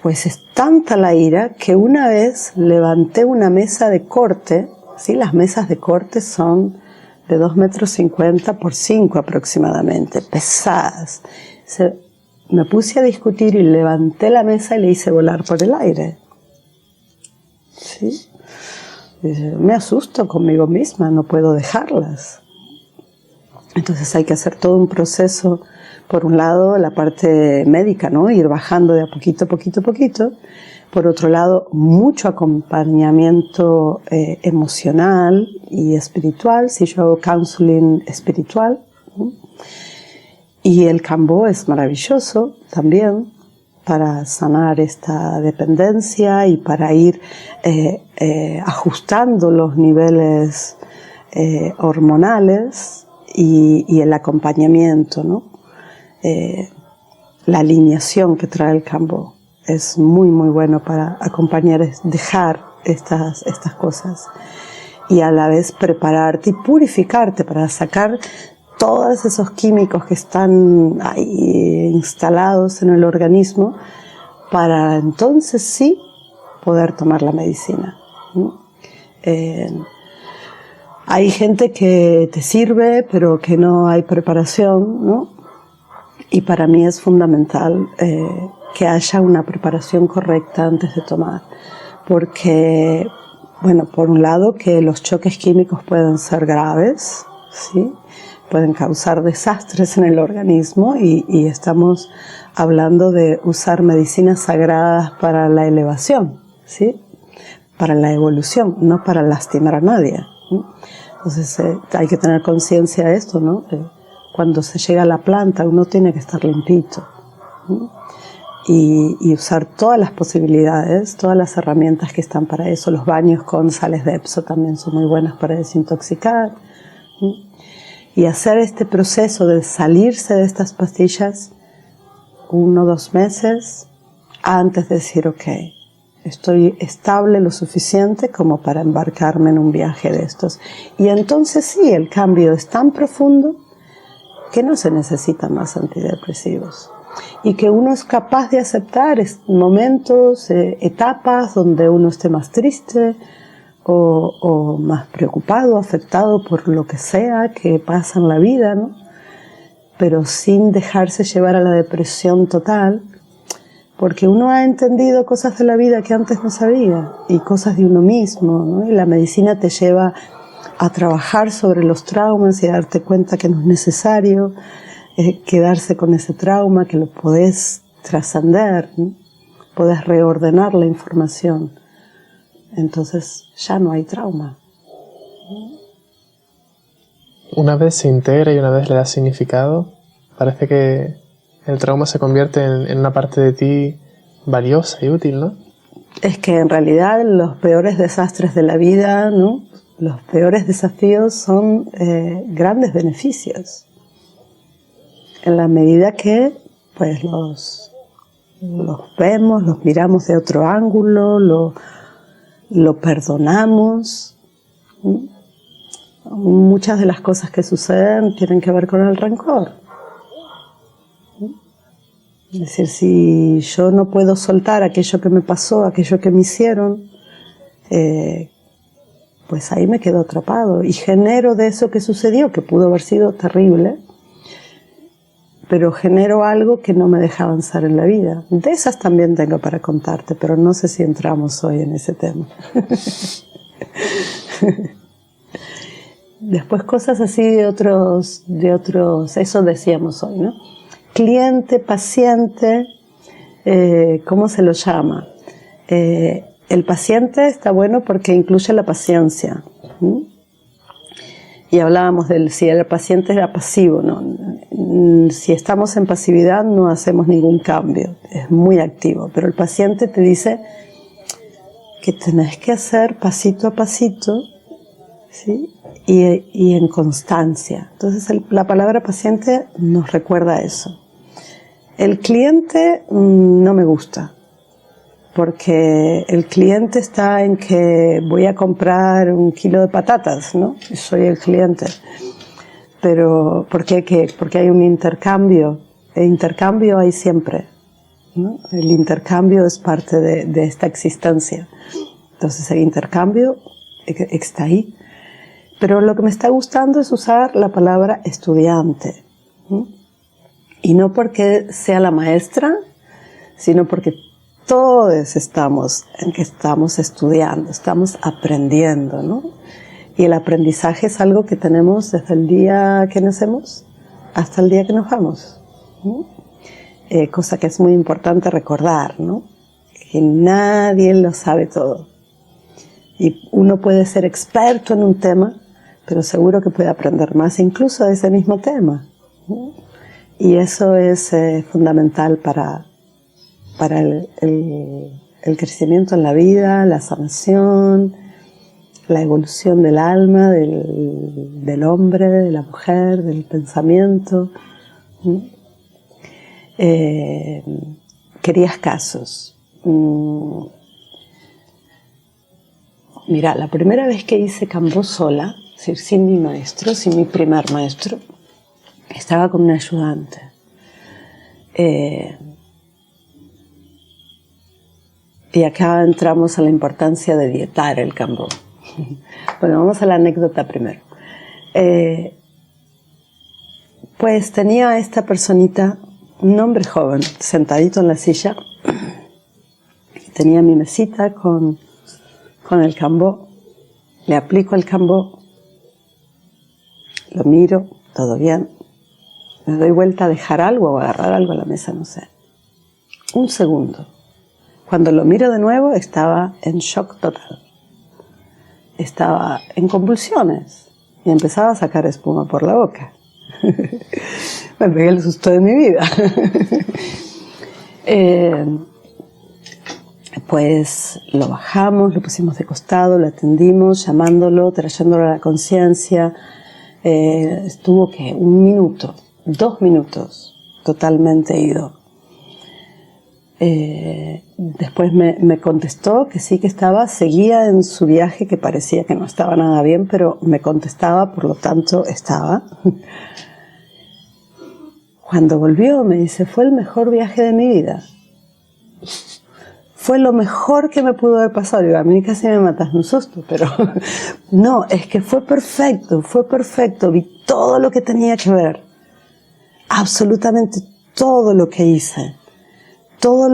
S2: pues es tanta la ira que una vez levanté una mesa de corte, ¿sí? Las mesas de corte son de 2,50 metros por 5 aproximadamente, pesadas. Me puse a discutir y levanté la mesa y le hice volar por el aire. ¿Sí? Me asusto conmigo misma, no puedo dejarlas. Entonces hay que hacer todo un proceso, por un lado la parte médica, ¿no? Ir bajando de a poquito, poquito, poquito. Por otro lado, mucho acompañamiento emocional y espiritual, si yo hago counseling espiritual, ¿no? Y el Kambo es maravilloso también para sanar esta dependencia y para ir ajustando los niveles hormonales y el acompañamiento, ¿no? La alineación que trae el Kambo es muy muy bueno para acompañar, dejar estas cosas y a la vez prepararte y purificarte para sacar todos esos químicos que están ahí instalados en el organismo para entonces sí poder tomar la medicina. Hay gente que te sirve pero que no hay preparación, ¿no? Y para mí es fundamental que haya una preparación correcta antes de tomar, porque, bueno, por un lado que los choques químicos pueden ser graves, ¿sí? Pueden causar desastres en el organismo y estamos hablando de usar medicinas sagradas para la elevación, ¿sí? Para la evolución, no para lastimar a nadie, ¿no? Entonces hay que tener conciencia de esto, ¿no? Cuando se llega a la planta uno tiene que estar limpito, ¿no? Y usar todas las posibilidades, todas las herramientas que están para eso. Los baños con sales de Epsom también son muy buenos para desintoxicar, ¿no? Y hacer este proceso de salirse de estas pastillas 1 o 2 meses antes de decir, ok, estoy estable lo suficiente como para embarcarme en un viaje de estos. Y entonces sí, el cambio es tan profundo que no se necesitan más antidepresivos. Y que uno es capaz de aceptar momentos, etapas donde uno esté más triste, o más preocupado, afectado por lo que sea que pasa en la vida, ¿no? Pero sin dejarse llevar a la depresión total, porque uno ha entendido cosas de la vida que antes no sabía, y cosas de uno mismo, ¿no? Y la medicina te lleva a trabajar sobre los traumas y a darte cuenta que no es necesario quedarse con ese trauma, que lo podés trascender, ¿no? Podés reordenar la información. Entonces ya no hay trauma.
S1: Una vez se integra y una vez le das significado, parece que el trauma se convierte en una parte de ti valiosa y útil, ¿no?
S2: Es que en realidad los peores desastres de la vida, ¿no? Los peores desafíos son grandes beneficios. En la medida que pues los vemos, los miramos de otro ángulo, lo perdonamos. Muchas de las cosas que suceden tienen que ver con el rencor. Es decir, si yo no puedo soltar aquello que me pasó, aquello que me hicieron, pues ahí me quedo atrapado y genero de eso que sucedió, que pudo haber sido terrible, pero genero algo que no me deja avanzar en la vida. De esas también tengo para contarte, pero no sé si entramos hoy en ese tema. Después cosas así de otros, eso decíamos hoy, ¿no? Cliente, paciente, ¿cómo se lo llama? El paciente está bueno porque incluye la paciencia. Y hablábamos de si el paciente era pasivo, ¿no? Si estamos en pasividad no hacemos ningún cambio, es muy activo, pero el paciente te dice que tenés que hacer pasito a pasito, ¿sí? Y en constancia. Entonces la palabra paciente nos recuerda eso. El cliente no me gusta, porque el cliente está en que voy a comprar 1 kilo de patatas, ¿no? Y soy el cliente. Pero ¿por qué? Porque hay un intercambio. El intercambio hay siempre, ¿no? El intercambio es parte de esta existencia. Entonces el intercambio está ahí. Pero lo que me está gustando es usar la palabra estudiante, ¿no? Y no porque sea la maestra, sino porque todos estamos estudiando, estamos aprendiendo, ¿no? Y el aprendizaje es algo que tenemos desde el día que nacemos hasta el día que nos vamos, ¿no? Cosa que es muy importante recordar, ¿no? Que nadie lo sabe todo. Y uno puede ser experto en un tema, pero seguro que puede aprender más incluso de ese mismo tema, ¿no? Y eso es fundamental para el crecimiento en la vida, la sanación, la evolución del alma, del hombre, de la mujer, del pensamiento. Querías casos. Mira, la primera vez que hice Kambo sola, es decir, sin mi maestro, sin mi primer maestro, estaba con un ayudante. Y acá entramos a la importancia de dietar el Kambo. Bueno, vamos a la anécdota primero. Pues tenía a esta personita, un hombre joven, sentadito en la silla. Tenía mi mesita con el Kambo. Le aplico el Kambo. Lo miro, todo bien. Me doy vuelta a dejar algo o agarrar algo a la mesa, no sé. 1 segundo. Cuando lo miro de nuevo, estaba en shock total. Estaba en convulsiones y empezaba a sacar espuma por la boca. Me pegué el susto de mi vida. Pues lo bajamos, lo pusimos de costado, lo atendimos, llamándolo, trayéndolo a la conciencia. Estuvo, ¿qué? 1 minuto, 2 minutos, totalmente ido. Después me contestó que sí que seguía en su viaje, que parecía que no estaba nada bien, pero me contestaba, por lo tanto estaba. Cuando volvió me dice, fue el mejor viaje de mi vida. Fue lo mejor que me pudo haber pasado. Digo, a mí casi me matas un susto, pero no, es que fue perfecto, vi todo lo que tenía que ver, absolutamente todo lo que hice. Todas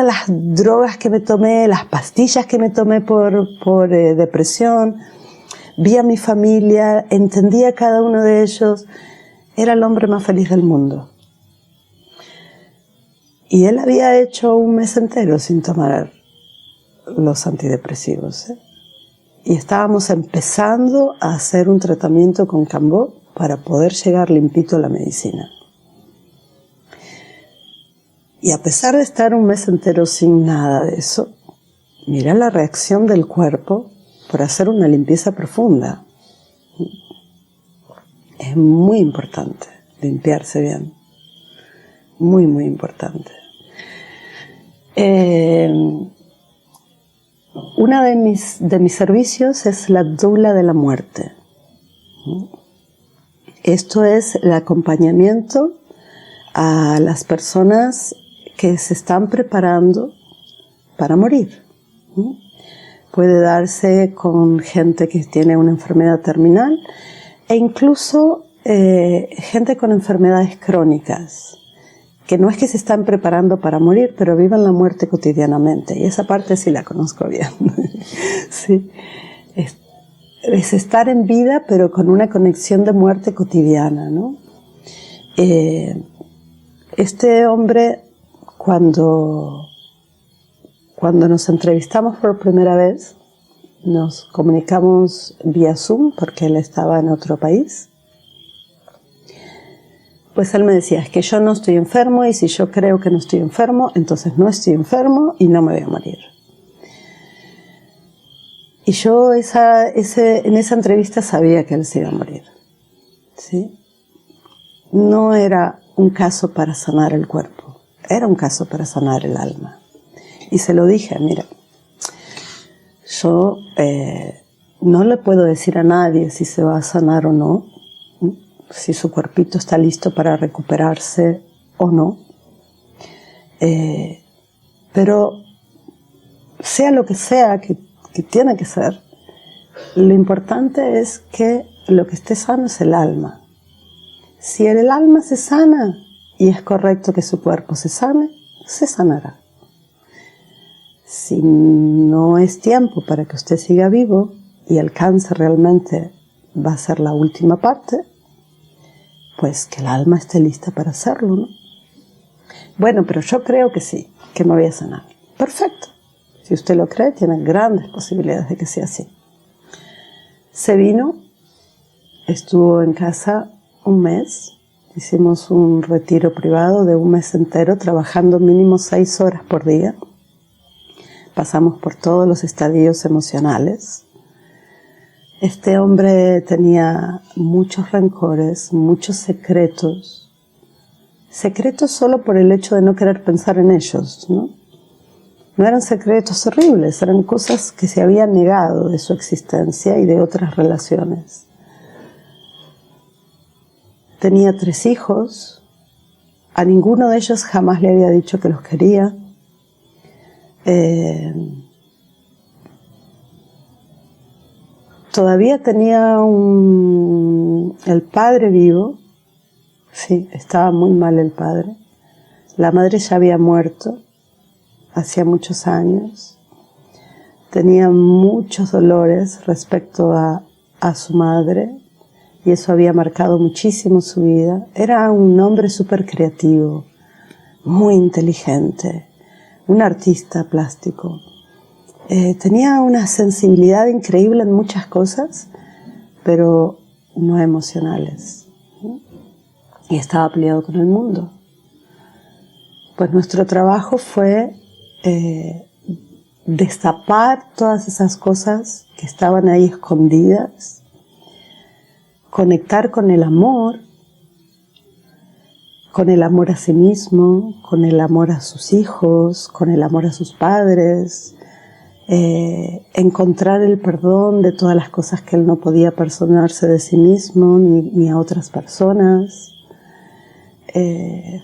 S2: las drogas que me tomé, las pastillas que me tomé por depresión, vi a mi familia, entendí a cada uno de ellos, era el hombre más feliz del mundo. Y él había hecho 1 mes entero sin tomar los antidepresivos, ¿eh? Y estábamos empezando a hacer un tratamiento con Kambo para poder llegar limpito a la medicina. Y a pesar de estar 1 mes entero sin nada de eso, mira la reacción del cuerpo por hacer una limpieza profunda. Es muy importante limpiarse bien. Muy, muy importante. Una de mis servicios es la doula de la muerte. Esto es el acompañamiento a las personas que se están preparando para morir. Puede darse con gente que tiene una enfermedad terminal e incluso gente con enfermedades crónicas, que no es que se están preparando para morir, pero viven la muerte cotidianamente. Y esa parte sí la conozco bien. Sí. Es estar en vida, pero con una conexión de muerte cotidiana, ¿no? Este hombre, cuando nos entrevistamos por primera vez, nos comunicamos vía Zoom porque él estaba en otro país. Pues él me decía, es que yo no estoy enfermo y si yo creo que no estoy enfermo, entonces no estoy enfermo y no me voy a morir. Y yo en esa entrevista sabía que él se iba a morir, ¿sí? No era un caso para sanar el cuerpo, era un caso para sanar el alma. Y se lo dije, mira, yo no le puedo decir a nadie si se va a sanar o no, si su cuerpito está listo para recuperarse o no. Pero sea lo que sea que tiene que ser, lo importante es que lo que esté sano es el alma. Si el alma se sana y es correcto que su cuerpo se sane, se sanará. Si no es tiempo para que usted siga vivo y el cáncer realmente va a ser la última parte, pues que el alma esté lista para hacerlo, ¿no? Bueno, pero yo creo que sí, que me voy a sanar. Perfecto. Si usted lo cree, tiene grandes posibilidades de que sea así. Se vino, estuvo en casa un mes, hicimos un retiro privado de un mes entero, trabajando mínimo 6 horas por día. Pasamos por todos los estadios emocionales. Este hombre tenía muchos rencores, muchos secretos. Secretos solo por el hecho de no querer pensar en ellos, ¿no? No eran secretos horribles, eran cosas que se habían negado de su existencia y de otras relaciones. Tenía 3 hijos, a ninguno de ellos jamás le había dicho que los quería. Todavía tenía el padre vivo, sí, estaba muy mal el padre. La madre ya había muerto hacía muchos años. Tenía muchos dolores respecto a su madre y eso había marcado muchísimo su vida. Era un hombre súper creativo, muy inteligente, un artista plástico. Tenía una sensibilidad increíble en muchas cosas, pero no emocionales, ¿no? Y estaba peleado con el mundo. Pues nuestro trabajo fue destapar todas esas cosas que estaban ahí escondidas, conectar con el amor a sí mismo, con el amor a sus hijos, con el amor a sus padres, encontrar el perdón de todas las cosas que él no podía perdonarse de sí mismo ni a otras personas.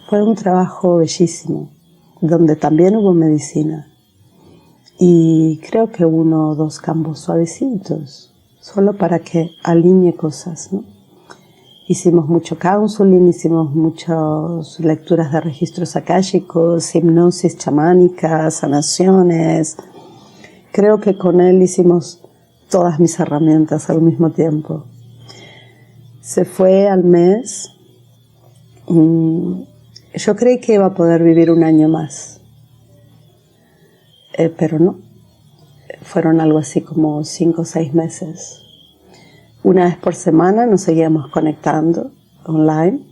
S2: Fue un trabajo bellísimo, donde también hubo medicina. Y creo que 1 o 2 campos suavecitos, solo para que alinee cosas, ¿no? Hicimos mucho counseling, hicimos muchas lecturas de registros akáshicos, hipnosis chamánica, sanaciones. Creo que con él hicimos todas mis herramientas al mismo tiempo. Se fue al mes. Yo creí que iba a poder vivir 1 año más, pero no. Fueron algo así como 5 o 6 meses. 1 vez por semana nos seguíamos conectando online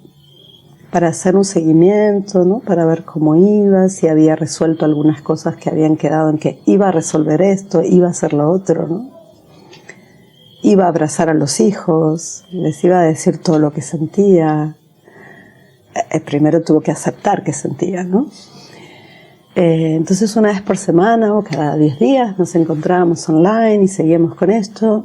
S2: para hacer un seguimiento, ¿no? Para ver cómo iba, si había resuelto algunas cosas que habían quedado en que iba a resolver esto, iba a hacer lo otro, ¿no? Iba a abrazar a los hijos, les iba a decir todo lo que sentía. Primero tuvo que aceptar que sentía, ¿no? Entonces 1 vez por semana o cada 10 días nos encontrábamos online y seguíamos con esto.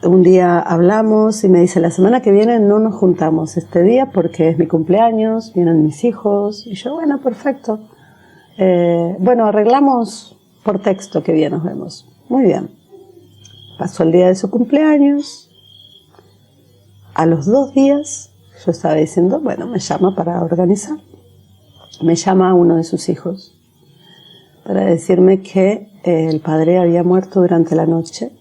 S2: Un día hablamos y me dice, la semana que viene no nos juntamos este día porque es mi cumpleaños, vienen mis hijos. Y yo, bueno, perfecto. Bueno, arreglamos por texto que día nos vemos. Muy bien. Pasó el día de su cumpleaños. A los 2 días yo estaba diciendo, bueno, me llama para organizar. Me llama uno de sus hijos para decirme que el padre había muerto durante la noche.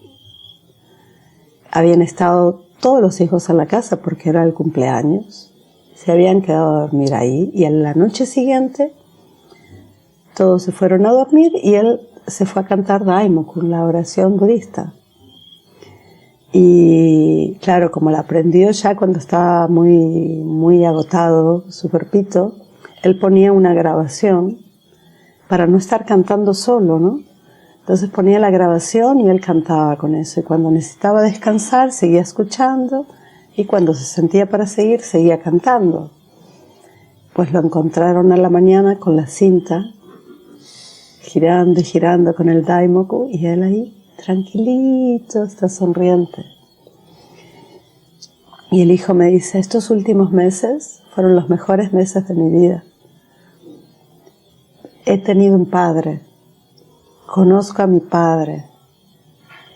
S2: Habían estado todos los hijos en la casa porque era el cumpleaños. Se habían quedado a dormir ahí y en la noche siguiente todos se fueron a dormir y él se fue a cantar Daimoku, la oración budista. Y claro, como la aprendió ya cuando estaba muy agotado su cuerpito, él ponía una grabación para no estar cantando solo, ¿no? Entonces ponía la grabación y él cantaba con eso. Y cuando necesitaba descansar, seguía escuchando. Y cuando se sentía para seguir, seguía cantando. Pues lo encontraron a la mañana con la cinta, girando y girando con el Daimoku, y él ahí, tranquilito, está sonriente. Y el hijo me dice, estos últimos meses fueron los mejores meses de mi vida. He tenido un padre, conozco a mi padre,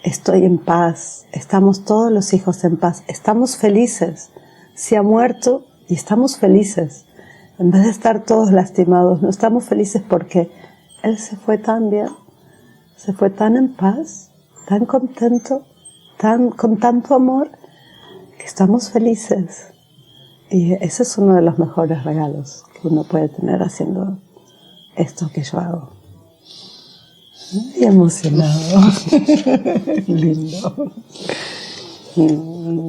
S2: estoy en paz, estamos todos los hijos en paz, estamos felices. Se ha muerto y estamos felices. En vez de estar todos lastimados, no estamos felices porque él se fue tan bien, se fue tan en paz, tan contento, con tanto amor, que estamos felices. Y ese es uno de los mejores regalos que uno puede tener haciendo esto que yo hago. Muy emocionado. Lindo.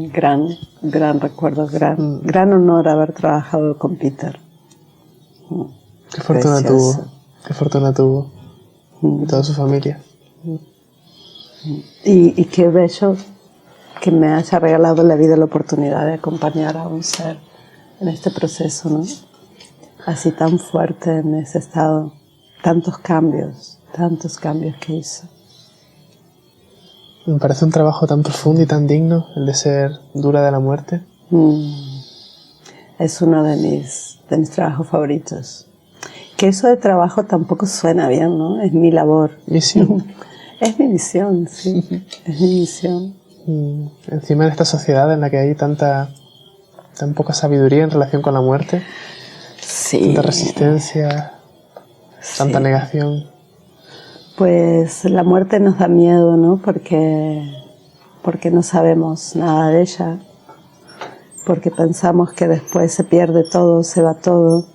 S2: Gran recuerdo, gran honor haber trabajado con Peter.
S1: Qué fortuna tuvo. Qué fortuna tuvo. Y toda su familia.
S2: Y qué bello que me haya regalado la vida la oportunidad de acompañar a un ser en este proceso, ¿no? Así tan fuerte en ese estado. Tantos cambios que hizo.
S1: Me parece un trabajo tan profundo y tan digno, el de ser dura de la muerte.
S2: Es uno de mis trabajos favoritos. Que eso de trabajo tampoco suena bien, ¿no? Es mi labor.
S1: Misión.
S2: Es mi misión, sí. Es mi misión.
S1: Encima de esta sociedad en la que hay tan poca sabiduría en relación con la muerte.
S2: Sí.
S1: Tanta resistencia, tanta negación.
S2: Pues la muerte nos da miedo, ¿no? Porque no sabemos nada de ella. Porque pensamos que después se pierde todo, se va todo.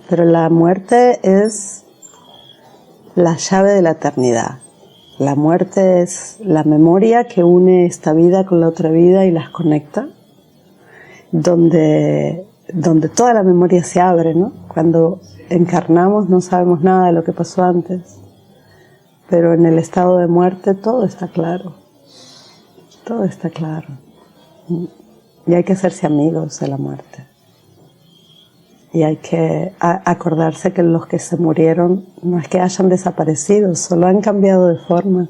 S2: Pero la muerte es la llave de la eternidad. La muerte es la memoria que une esta vida con la otra vida y las conecta. Donde toda la memoria se abre, ¿no? Cuando encarnamos no sabemos nada de lo que pasó antes. Pero en el estado de muerte todo está claro. Todo está claro. Y hay que hacerse amigos de la muerte. Y hay que acordarse que los que se murieron no es que hayan desaparecido, solo han cambiado de forma.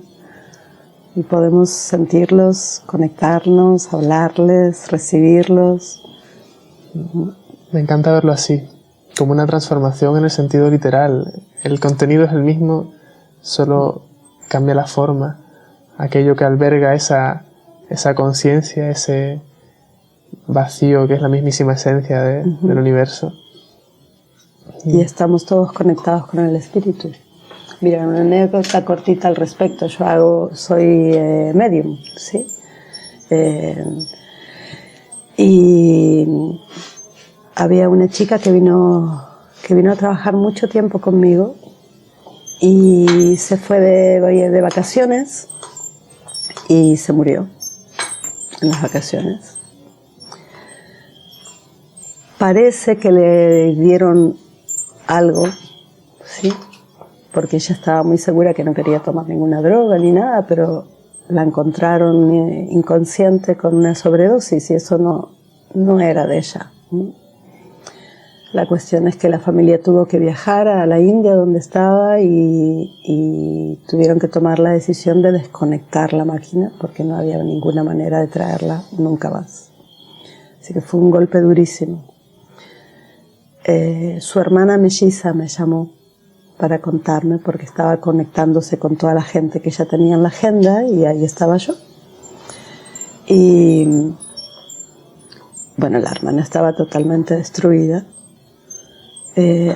S2: Y podemos sentirlos, conectarnos, hablarles, recibirlos.
S1: Me encanta verlo así, como una transformación en el sentido literal. El contenido es el mismo, solo cambia la forma. Aquello que alberga esa conciencia, ese vacío que es la mismísima esencia del universo.
S2: Y estamos todos conectados con el espíritu. Mira, una anécdota cortita al respecto. Soy medium, ¿sí? Y había una chica que vino a trabajar mucho tiempo conmigo y se fue de vacaciones y se murió en las vacaciones. Parece que le dieron algo, ¿sí? Porque ella estaba muy segura que no quería tomar ninguna droga ni nada, pero la encontraron inconsciente con una sobredosis y eso no era de ella. La cuestión es que la familia tuvo que viajar a la India donde estaba y tuvieron que tomar la decisión de desconectar la máquina porque no había ninguna manera de traerla nunca más. Así que fue un golpe durísimo. Su hermana melliza me llamó para contarme porque estaba conectándose con toda la gente que ella tenía en la agenda y ahí estaba yo. Y bueno, la hermana estaba totalmente destruida.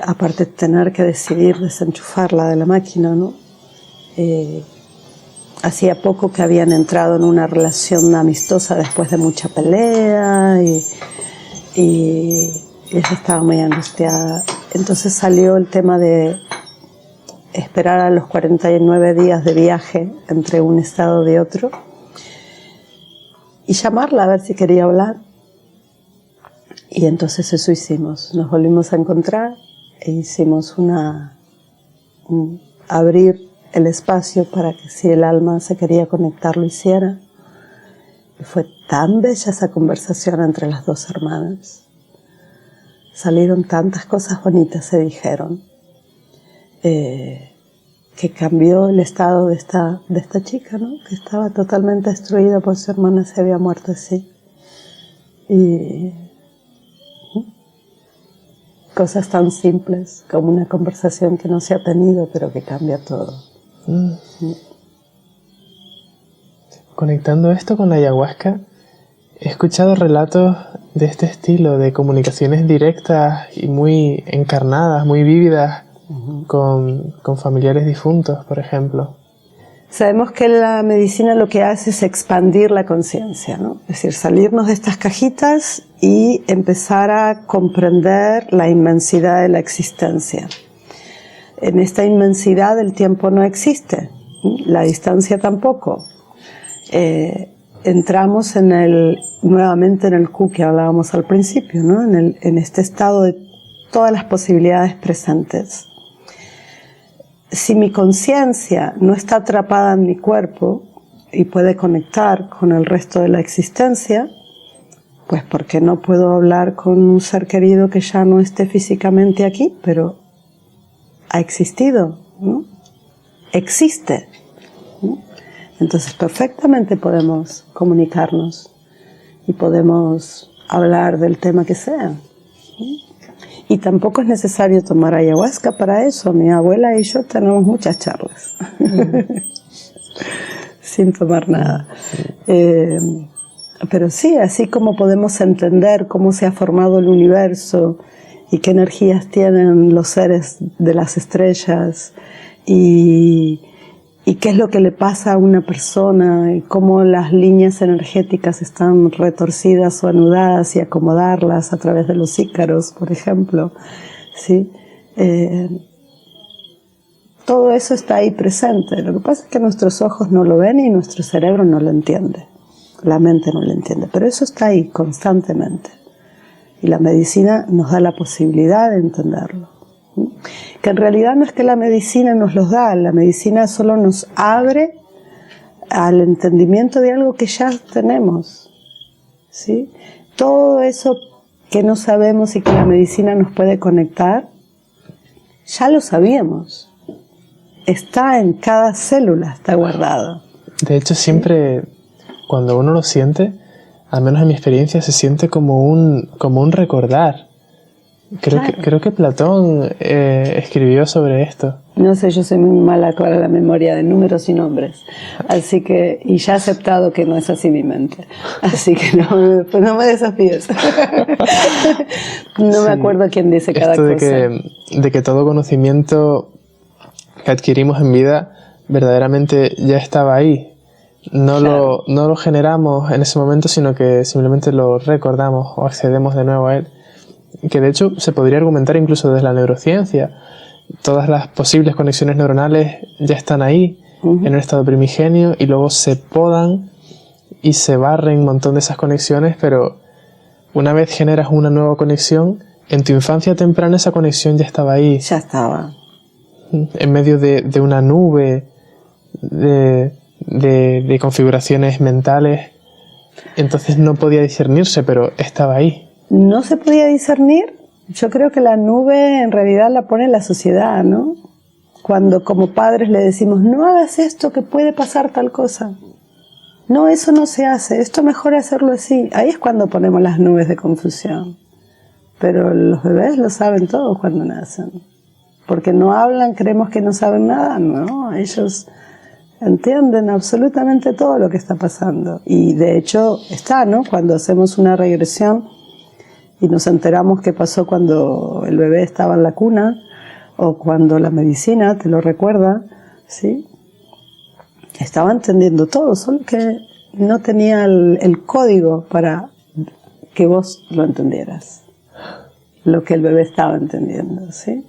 S2: Aparte de tener que decidir desenchufarla de la máquina, ¿no? Hacía poco que habían entrado en una relación amistosa después de mucha pelea y ella estaba muy angustiada. Entonces salió el tema de esperar a los 49 días de viaje entre un estado y otro y llamarla a ver si quería hablar. Y entonces eso hicimos, nos volvimos a encontrar e hicimos abrir el espacio para que si el alma se quería conectar lo hiciera. Y fue tan bella esa conversación entre las dos hermanas. Salieron tantas cosas bonitas, se dijeron, que cambió el estado de esta chica, ¿no? Que estaba totalmente destruida porque su hermana se había muerto así. Y cosas tan simples como una conversación que no se ha tenido, pero que cambia todo.
S1: Conectando esto con la ayahuasca, he escuchado relatos de este estilo, de comunicaciones directas y muy encarnadas, muy vívidas, con familiares difuntos, por ejemplo.
S2: Sabemos que la medicina lo que hace es expandir la conciencia, ¿no? Es decir, salirnos de estas cajitas y empezar a comprender la inmensidad de la existencia. En esta inmensidad el tiempo no existe, la distancia tampoco. Entramos nuevamente en el Q que hablábamos al principio, ¿no? En este estado de todas las posibilidades presentes. Si mi conciencia no está atrapada en mi cuerpo y puede conectar con el resto de la existencia, pues porque no puedo hablar con un ser querido que ya no esté físicamente aquí, pero ha existido, ¿no? Existe, ¿no? Entonces perfectamente podemos comunicarnos y podemos hablar del tema que sea, ¿no? Y tampoco es necesario tomar ayahuasca para eso. Mi abuela y yo tenemos muchas charlas sin tomar nada. Pero sí, así como podemos entender cómo se ha formado el universo y qué energías tienen los seres de las estrellas y qué es lo que le pasa a una persona y cómo las líneas energéticas están retorcidas o anudadas y acomodarlas a través de los ícaros, por ejemplo, ¿sí? Todo eso está ahí presente. Lo que pasa es que nuestros ojos no lo ven y nuestro cerebro no lo entiende. La mente no lo entiende, pero eso está ahí constantemente. Y la medicina nos da la posibilidad de entenderlo. Que en realidad no es que la medicina nos los da, la medicina solo nos abre al entendimiento de algo que ya tenemos, ¿sí? Todo eso que no sabemos y que la medicina nos puede conectar, ya lo sabíamos. Está en cada célula, está guardado.
S1: De hecho, siempre cuando uno lo siente, al menos en mi experiencia, se siente como un recordar. Creo que Platón escribió sobre esto.
S2: No sé, yo soy muy mala con la memoria de números y nombres, así que, y ya he aceptado que no es así mi mente, así que no me desafíes. No me acuerdo quién dice cada cosa.
S1: De que todo conocimiento que adquirimos en vida verdaderamente ya estaba ahí. No lo generamos en ese momento, sino que simplemente lo recordamos o accedemos de nuevo a él. Que de hecho se podría argumentar incluso desde la neurociencia. Todas las posibles conexiones neuronales ya están ahí, en un estado primigenio, y luego se podan y se barren un montón de esas conexiones, pero una vez generas una nueva conexión, en tu infancia temprana esa conexión ya estaba ahí.
S2: Ya estaba.
S1: En medio de una nube de configuraciones mentales, entonces no podía discernirse, pero estaba ahí.
S2: No se podía discernir. Yo creo que la nube en realidad la pone la sociedad, ¿no? Cuando como padres le decimos, no hagas esto que puede pasar tal cosa. No, eso no se hace, esto mejor hacerlo así. Ahí es cuando ponemos las nubes de confusión. Pero los bebés lo saben todo cuando nacen. Porque no hablan, creemos que no saben nada, ¿no? Ellos entienden absolutamente todo lo que está pasando. Y de hecho está, ¿no? Cuando hacemos una regresión y nos enteramos qué pasó cuando el bebé estaba en la cuna o cuando la medicina te lo recuerda, ¿sí? Estaba entendiendo todo, solo que no tenía el código para que vos lo entendieras, lo que el bebé estaba entendiendo, ¿sí?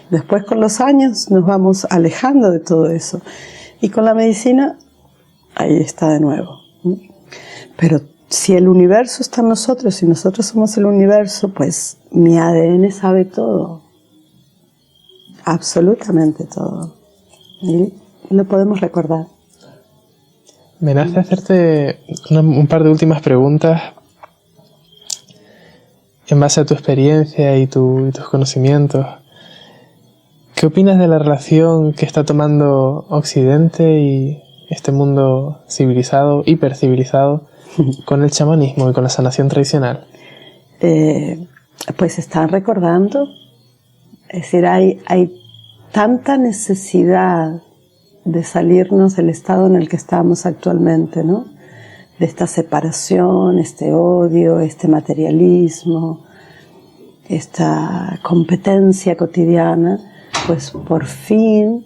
S2: Después con los años nos vamos alejando de todo eso. Y con la medicina, ahí está de nuevo. Pero si el universo está en nosotros y nosotros somos el universo, pues mi ADN sabe todo. Absolutamente todo. Y lo podemos recordar.
S1: Me nace hacerte un par de últimas preguntas en base a tu experiencia y tus conocimientos. ¿Qué opinas de la relación que está tomando Occidente y este mundo civilizado, hipercivilizado, con el chamanismo y con la sanación tradicional?
S2: Pues están recordando. Es decir, hay tanta necesidad de salirnos del estado en el que estamos actualmente, ¿no? De esta separación, este odio, este materialismo, esta competencia cotidiana, pues por fin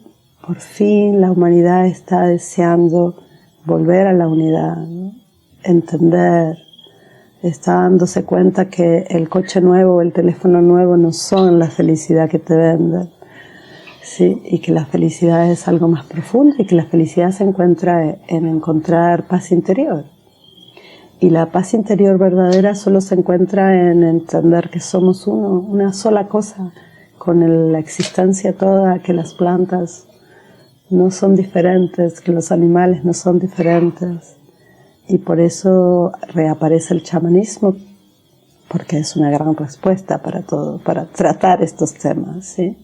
S2: la humanidad está deseando volver a la unidad, ¿no? Entender, está dándose cuenta que el coche nuevo, el teléfono nuevo no son la felicidad que te venden. Sí, y que la felicidad es algo más profundo y que la felicidad se encuentra en encontrar paz interior. Y la paz interior verdadera solo se encuentra en entender que somos una sola cosa, con la existencia toda, que las plantas no son diferentes, que los animales no son diferentes. Y por eso reaparece el chamanismo, porque es una gran respuesta para todo, para tratar estos temas, ¿sí?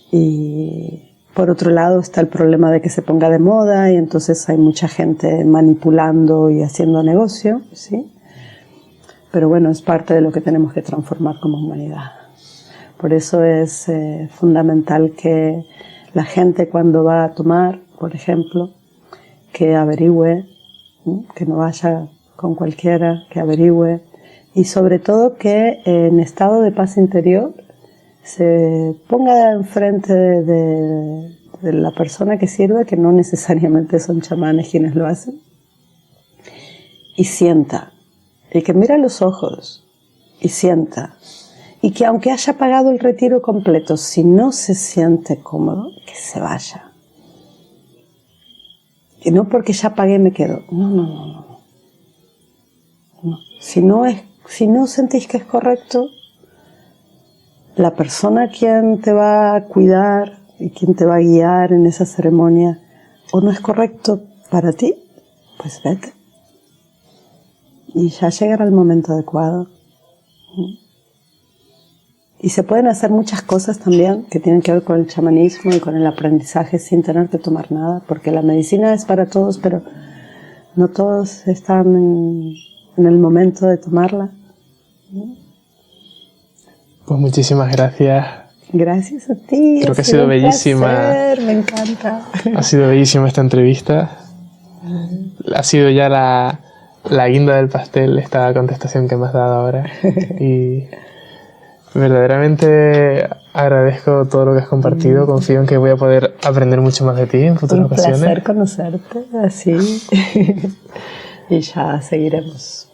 S2: Y por otro lado está el problema de que se ponga de moda y entonces hay mucha gente manipulando y haciendo negocio, ¿sí? Pero bueno, es parte de lo que tenemos que transformar como humanidad. Por eso es fundamental que la gente cuando va a tomar, por ejemplo, que averigüe, ¿sí? Que no vaya con cualquiera, que averigüe y sobre todo que en estado de paz interior se ponga enfrente de la persona que sirve, que no necesariamente son chamanes quienes lo hacen, y sienta, y que mira a los ojos, y sienta, y que aunque haya pagado el retiro completo, si no se siente cómodo, que se vaya. Y no porque ya pagué me quedo. No. Si no sentís que es correcto, la persona quien te va a cuidar y quien te va a guiar en esa ceremonia o no es correcto para ti, pues vete. Y ya llegará el momento adecuado. Y se pueden hacer muchas cosas también que tienen que ver con el chamanismo y con el aprendizaje sin tener que tomar nada, porque la medicina es para todos, pero no todos están en el momento de tomarla.
S1: Pues muchísimas gracias.
S2: Gracias a ti.
S1: Creo que ha sido bellísima.
S2: Placer, me encanta.
S1: Ha sido bellísima esta entrevista. Ha sido ya la guinda del pastel esta contestación que me has dado ahora. Y verdaderamente agradezco todo lo que has compartido. Confío en que voy a poder aprender mucho más de ti en futuras ocasiones.
S2: Un placer conocerte, así. Y ya seguiremos.